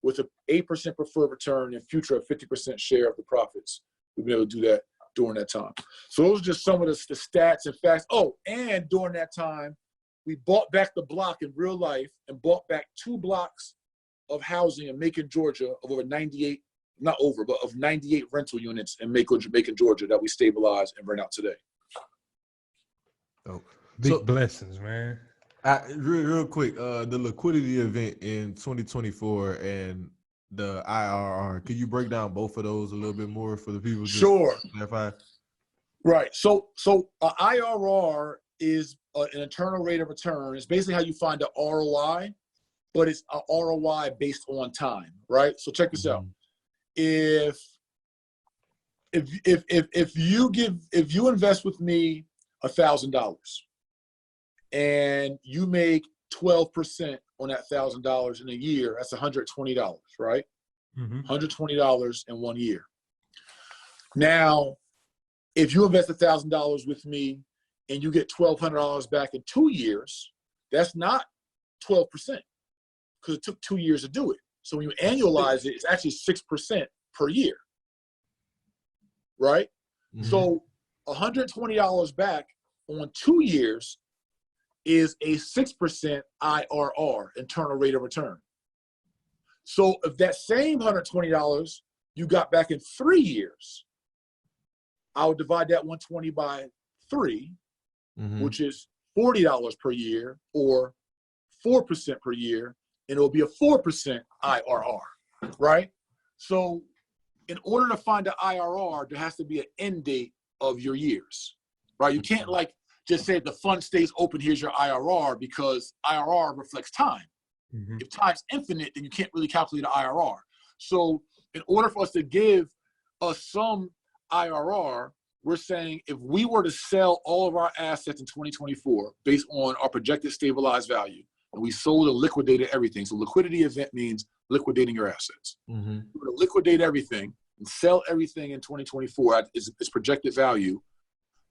with an 8% preferred return and future of 50% share of the profits. We've been able to do that during that time. So those are just some of the stats and facts. Oh, and during that time, we bought back the block in real life and bought back 2 blocks of housing in Macon, Georgia, of over 98, not over, but of 98 rental units in Macon, Georgia that we stabilized and rent out today. Oh, big blessings, man. Real quick, the liquidity event in 2024 and the IRR, can you break down both of those a little bit more for the people? Sure. Right. So IRR is an internal rate of return. It's basically how you find the ROI, but it's a ROI based on time, right? So check this out. If you invest with me $1,000 and you make 12% on that $1,000 in a year, that's $120, right? $120 in 1 year. Now, if you invest $1,000 with me and you get $1,200 back in 2 years, that's not 12% because it took 2 years to do it. So when you annualize it, it's actually 6% per year, right? So $120 back on 2 years is a 6% IRR, internal rate of return. So if that same $120 you got back in 3 years, I would divide that 120 by 3, which is $40 per year or 4% per year, and it'll be a 4% IRR, right? So in order to find an IRR, there has to be an end date of your years, right? You can't like just say the fund stays open, here's your IRR, because IRR reflects time. If time's infinite, then you can't really calculate the IRR. So in order for us to give us some IRR, we're saying if we were to sell all of our assets in 2024 based on our projected stabilized value, and we sold or liquidated everything. So liquidity event means liquidating your assets. We're going to liquidate everything and sell everything in 2024 at its projected value.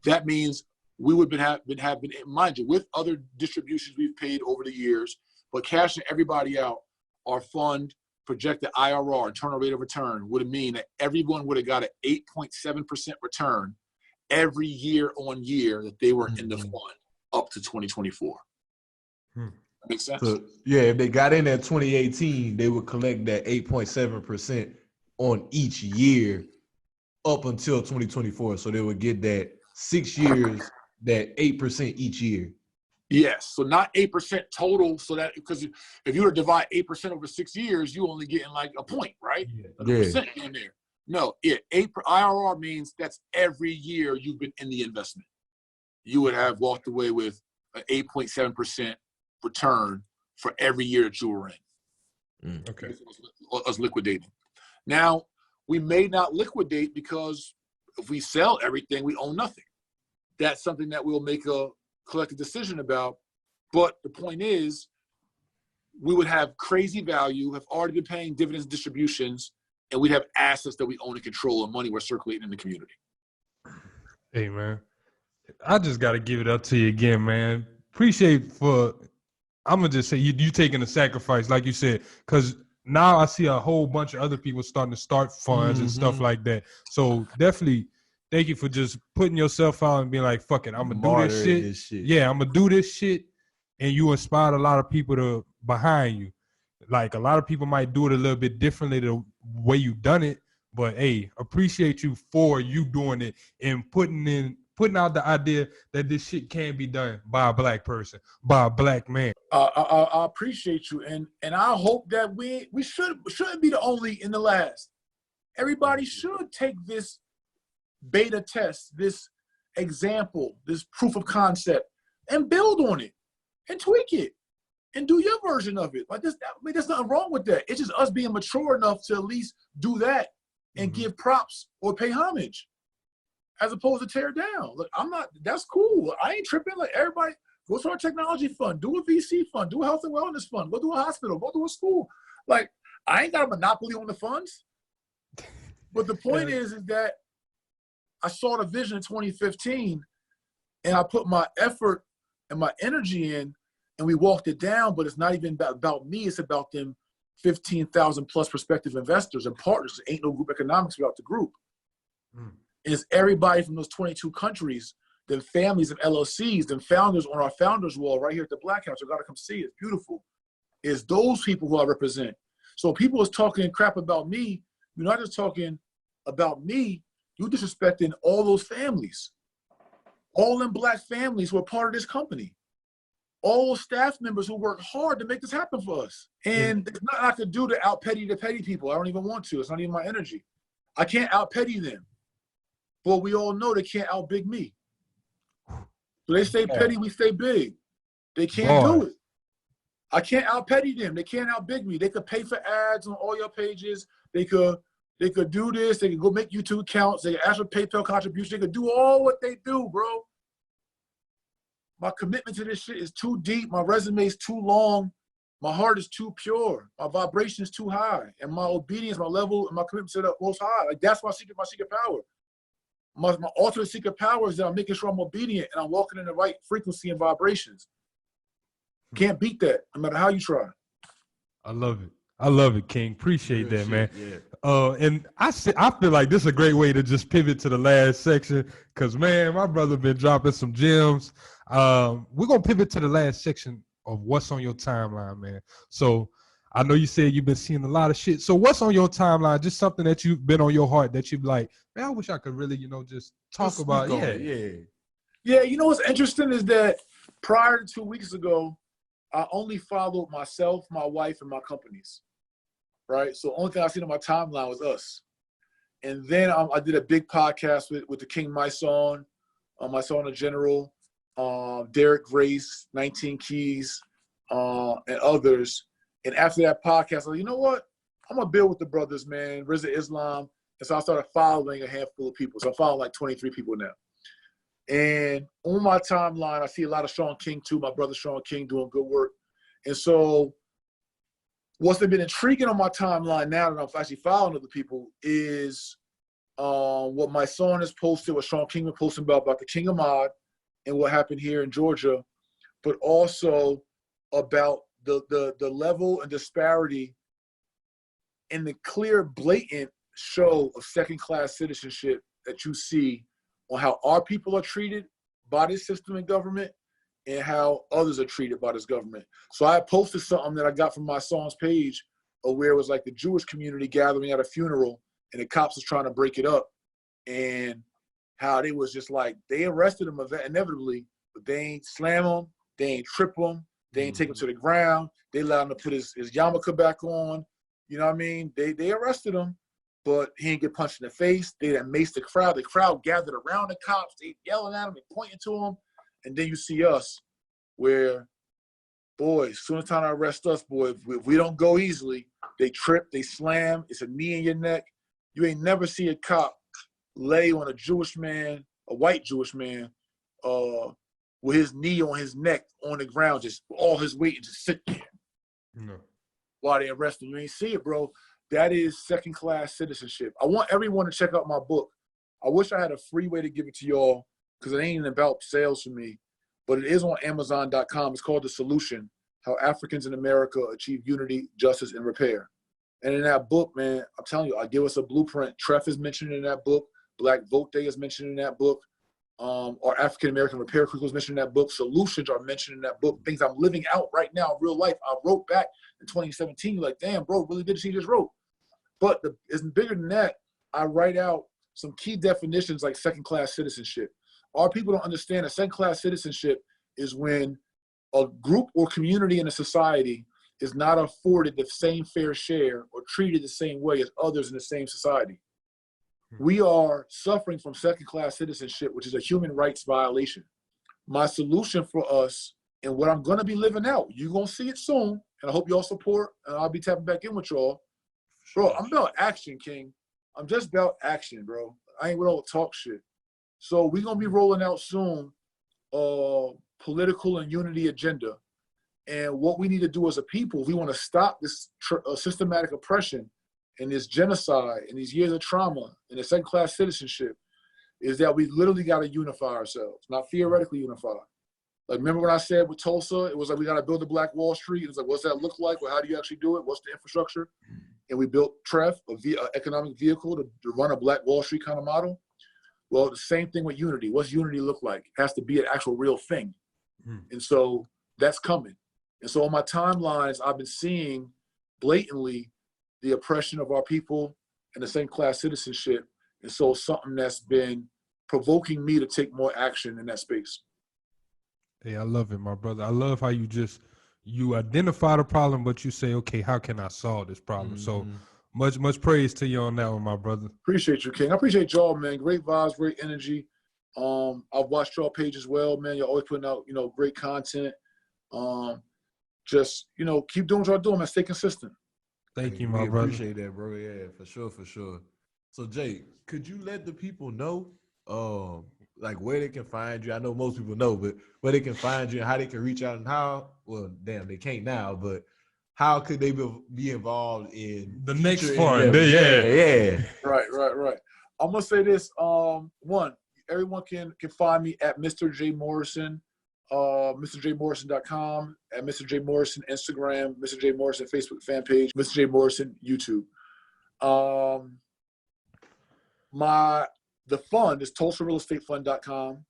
That means we would have been, mind you, with other distributions we've paid over the years, but cashing everybody out, our fund projected IRR, internal rate of return, would mean that everyone would have got an 8.7% return every year on year that they were in the fund up to 2024. Makes sense. So yeah, if they got in at 2018, they would collect that 8.7% on each year up until 2024. So they would get that 6 years, that 8% each year. Yes, so not 8% total. So that because if you were to divide 8% over 6 years, you only getting like a point, right? Like a percent in there. No, IRR means that's every year you've been in the investment. You would have walked away with an 8.7% return for every year that you were in. Okay. Us liquidating. Now, we may not liquidate because if we sell everything, we own nothing. That's something that we'll make a collective decision about. But the point is, we would have crazy value, have already been paying dividends and distributions, and we'd have assets that we own and control and money we're circulating in the community. Hey, man. I just got to give it up to you again, man. Appreciate I'm going to just say you taking the sacrifice, like you said, because now I see a whole bunch of other people starting to start funds and stuff like that. So definitely thank you for just putting yourself out and being like, fuck it, I'm going to do this shit. Yeah, I'm going to do this shit. And you inspired a lot of people behind you. Like a lot of people might do it a little bit differently the way you done it. But hey, appreciate you for you doing it and putting out the idea that this shit can be done by a black person, by a black man. I appreciate you, and I hope that we shouldn't be the only in the last. Everybody should take this beta test, this example, this proof of concept, and build on it, and tweak it, and do your version of it. Like this, there's nothing wrong with that. It's just us being mature enough to at least do that and give props or pay homage, as opposed to tear down. Look, that's cool. I ain't tripping. Like everybody, go to our technology fund, do a VC fund, do a health and wellness fund, go to a hospital, go to a school. Like I ain't got a monopoly on the funds. But the point is that I saw the vision in 2015 and I put my effort and my energy in and we walked it down, but it's not even about me. It's about them 15,000 plus prospective investors and partners. There ain't no group economics without the group. It's everybody from those 22 countries, the families of LLCs, the founders on our founders wall right here at the Black House. You got to come see it. It's beautiful. It's those people who I represent. So people is talking crap about me. You're not just talking about me. You're disrespecting all those families, all them black families who are part of this company, all staff members who work hard to make this happen for us. And there's nothing I could do to out-petty the petty people. I don't even want to. It's not even my energy. I can't out-petty them. But we all know they can't out-big me. So they stay petty, we stay big. They can't do it. I can't out-petty them. They can't out-big me. They could pay for ads on all your pages. They could do this. They could go make YouTube accounts. They could ask for PayPal contributions. They could do all what they do, bro. My commitment to this shit is too deep. My resume is too long. My heart is too pure. My vibration is too high. And my obedience, my level, and my commitment to the most high. Like that's my secret power. My ultimate secret power is that I'm making sure I'm obedient and I'm walking in the right frequency and vibrations. Can't beat that, no matter how you try. I love it, King. Appreciate that, man. Yeah. And I feel like this is a great way to just pivot to the last section because, man, my brother been dropping some gems. We're going to pivot to the last section of what's on your timeline, man. So I know you said you've been seeing a lot of shit. So what's on your timeline? Just something that you've been on your heart that you've like, man, I wish I could really, just talk about. Yeah, you know what's interesting is that prior to 2 weeks ago, I only followed myself, my wife, and my companies, right? So the only thing I seen on my timeline was us. And then I did a big podcast with the King Morrison, Morrison the General, Derek Grace, 19 Keys, and others. And after that podcast, I was like, you know what? I'm going to build with the brothers, man, Rizza Islam. And so I started following a handful of people. So I'm following like 23 people now. And on my timeline, I see a lot of Sean King too, my brother Sean King doing good work. And so what's been intriguing on my timeline now that I'm actually following other people is what my son has posted, what Sean King was posting about the King Ahmad and what happened here in Georgia, but also about the level and disparity and the clear, blatant show of second-class citizenship that you see on how our people are treated by this system and government and how others are treated by this government. So I posted something that I got from my son's page where it was like the Jewish community gathering at a funeral and the cops was trying to break it up, and how they was just like, they arrested him inevitably, but they ain't slam him, they ain't trip him, they ain't take him to the ground, they allowed him to put his yarmulke back on, you know what I mean? They arrested him, but he didn't get punched in the face. They done maced the crowd gathered around the cops, they yelling at him, they pointing to him, and then you see us where, boy, as soon as time to arrest us, boy, if we don't go easily, they trip, they slam, it's a knee in your neck. You ain't never see a cop lay on a Jewish man, a white Jewish man, with his knee on his neck on the ground, just all his weight, and just sit there while they arrest him. You ain't see it, bro. That is second-class citizenship. I want everyone to check out my book. I wish I had a free way to give it to y'all because it ain't about sales for me, but it is on Amazon.com. It's called The Solution: How Africans in America Achieve Unity, Justice, and Repair. And in that book, man, I'm telling you, I give us a blueprint. Treff is mentioned in that book. Black Vote Day is mentioned in that book. Our African-American repair curriculum is mentioned in that book. Solutions are mentioned in that book. Things I'm living out right now in real life. I wrote back in 2017, like, damn, bro, really good to see you just wrote. But it's bigger than that. I write out some key definitions like second-class citizenship. Our people don't understand that second-class citizenship is when a group or community in a society is not afforded the same fair share or treated the same way as others in the same society. We are suffering from second-class citizenship, which is a human rights violation. My solution for us, and what I'm going to be living out, you're going to see it soon, and I hope y'all support, and I'll be tapping back in with y'all. Bro, I'm about action, King. I'm just about action, bro. I ain't with all the talk shit. So we're going to be rolling out soon political and unity agenda. And what we need to do as a people, if we want to stop this systematic oppression and this genocide and these years of trauma and the second-class citizenship, is that we literally got to unify ourselves, not theoretically unify. Like, remember when I said with Tulsa, it was like we got to build a Black Wall Street. It was like, what's that look like? Well, how do you actually do it? What's the infrastructure? And we built Treff, an economic vehicle to run a Black Wall Street kind of model. Well, the same thing with unity. What's unity look like? It has to be an actual real thing. And so that's coming. And so on my timelines, I've been seeing blatantly the oppression of our people and the same class citizenship. And so something that's been provoking me to take more action in that space. Hey, I love it, my brother. I love how you identify the problem, but you say, okay, how can I solve this problem? So much praise to you on that one, my brother. Appreciate you, King. I appreciate y'all, man. Great vibes, great energy. I've watched y'all page as well, man. You're always putting out, great content. Just, keep doing what y'all doing, man. Stay consistent. Thank you, my brother. Appreciate that, bro. Yeah, for sure. So, Jay, could you let the people know, like where they can find you? I know most people know, but where they can find you and how they can reach out and how, well, damn, they can't now, but how could they be involved in the next part? Yeah. Right. I'm going to say this. One, everyone can find me at Mr. J. Morrison. MrJMorrison.com, at Mr. J. Morrison Instagram, Mr. J. Morrison Facebook fan page, Mr. J. Morrison YouTube. The fund is TulsaRealEstateFund.com.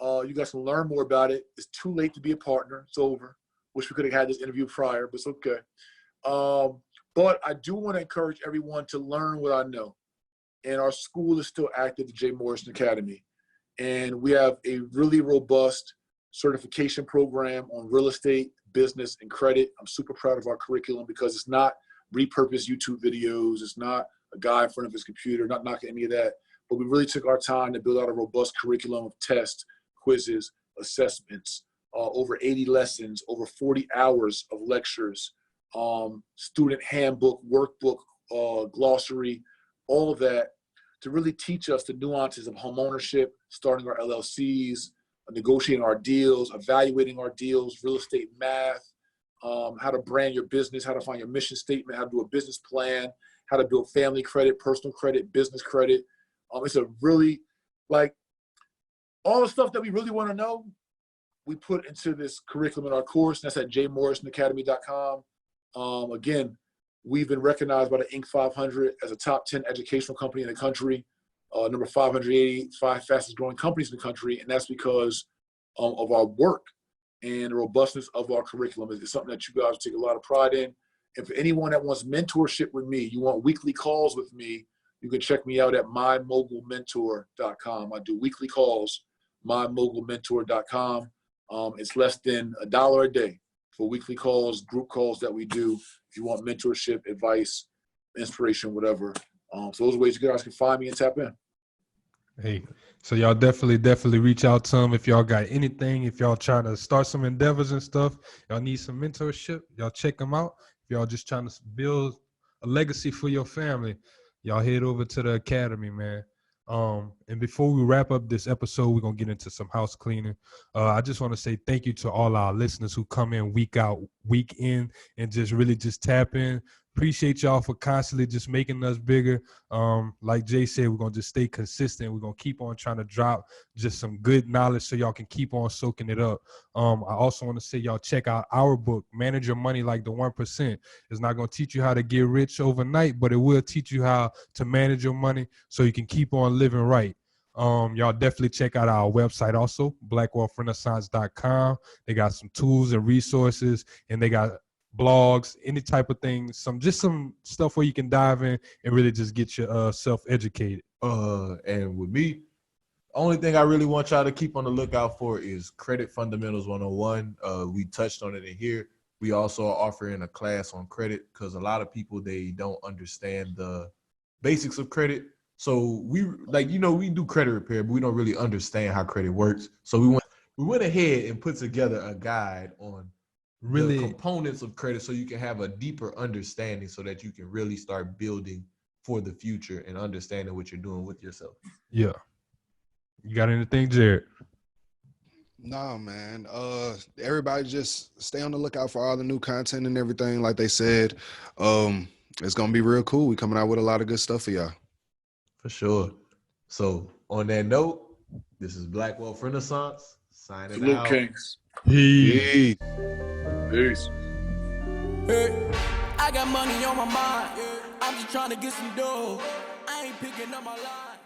You guys can learn more about it. It's too late to be a partner. It's over. Wish we could have had this interview prior, but it's okay. But I do want to encourage everyone to learn what I know. And our school is still active, the J. Morrison Academy. And we have a really robust certification program on real estate, business, and credit. I'm super proud of our curriculum because it's not repurposed YouTube videos. It's not a guy in front of his computer, not knocking any of that. But we really took our time to build out a robust curriculum of tests, quizzes, assessments, over 80 lessons, over 40 hours of lectures, student handbook, workbook, glossary, all of that to really teach us the nuances of home ownership, starting our LLCs, negotiating our deals, evaluating our deals, real estate math, how to brand your business, how to find your mission statement, how to do a business plan, how to build family credit, personal credit, business credit. It's a really, like, all the stuff that we really want to know, we put into this curriculum in our course, and that's at jmorrisonacademy.com. Again, we've been recognized by the Inc. 500 as a top 10 educational company in the country. Number 585 fastest growing companies in the country, and that's because of our work. and the robustness of our curriculum. It's something that you guys take a lot of pride in. And for anyone that wants mentorship with me, you want weekly calls with me, you can check me out at mymogulmentor.com. I do weekly calls, mymogulmentor.com. It's less than $1 a day for weekly calls, group calls that we do. If you want mentorship, advice, inspiration, whatever. So those are ways you guys can find me and tap in. Hey, so y'all definitely reach out to them if y'all got anything. If y'all trying to start some endeavors and stuff, y'all need some mentorship, y'all check them out. If y'all just trying to build a legacy for your family, y'all head over to the academy, man. And before we wrap up this episode, we're going to get into some house cleaning. I just want to say thank you to all our listeners who come in week out, week in, and just really just tap in. Appreciate y'all for constantly just making us bigger. Like Jay said, we're going to just stay consistent. We're going to keep on trying to drop just some good knowledge so y'all can keep on soaking it up. I also want to say y'all check out our book, Manage Your Money Like the 1%. It's not going to teach you how to get rich overnight, but it will teach you how to manage your money so you can keep on living right. Y'all definitely check out our website also, blackwealthrenaissance.com. They got some tools and resources, and they got blogs, any type of thing, some stuff where you can dive in and really just get yourself educated. And with me, only thing I really want y'all to keep on the lookout for is Credit Fundamentals 101. We touched on it in here. We also are offering a class on credit because a lot of people, they don't understand the basics of credit. So we do credit repair, but we don't really understand how credit works. So we went ahead and put together a guide on really the components of credit so you can have a deeper understanding so that you can really start building for the future and understanding what you're doing with yourself. Yeah. You got anything, Jared? No, man. Everybody just stay on the lookout for all the new content and everything. Like they said, it's going to be real cool. We coming out with a lot of good stuff for y'all. For sure. So on that note, this is Black Wealth Renaissance signing Salute, out. Kings. Peace. Peace. Hey, I got money on my mind. I'm just trying to get some dough. I ain't picking up my line.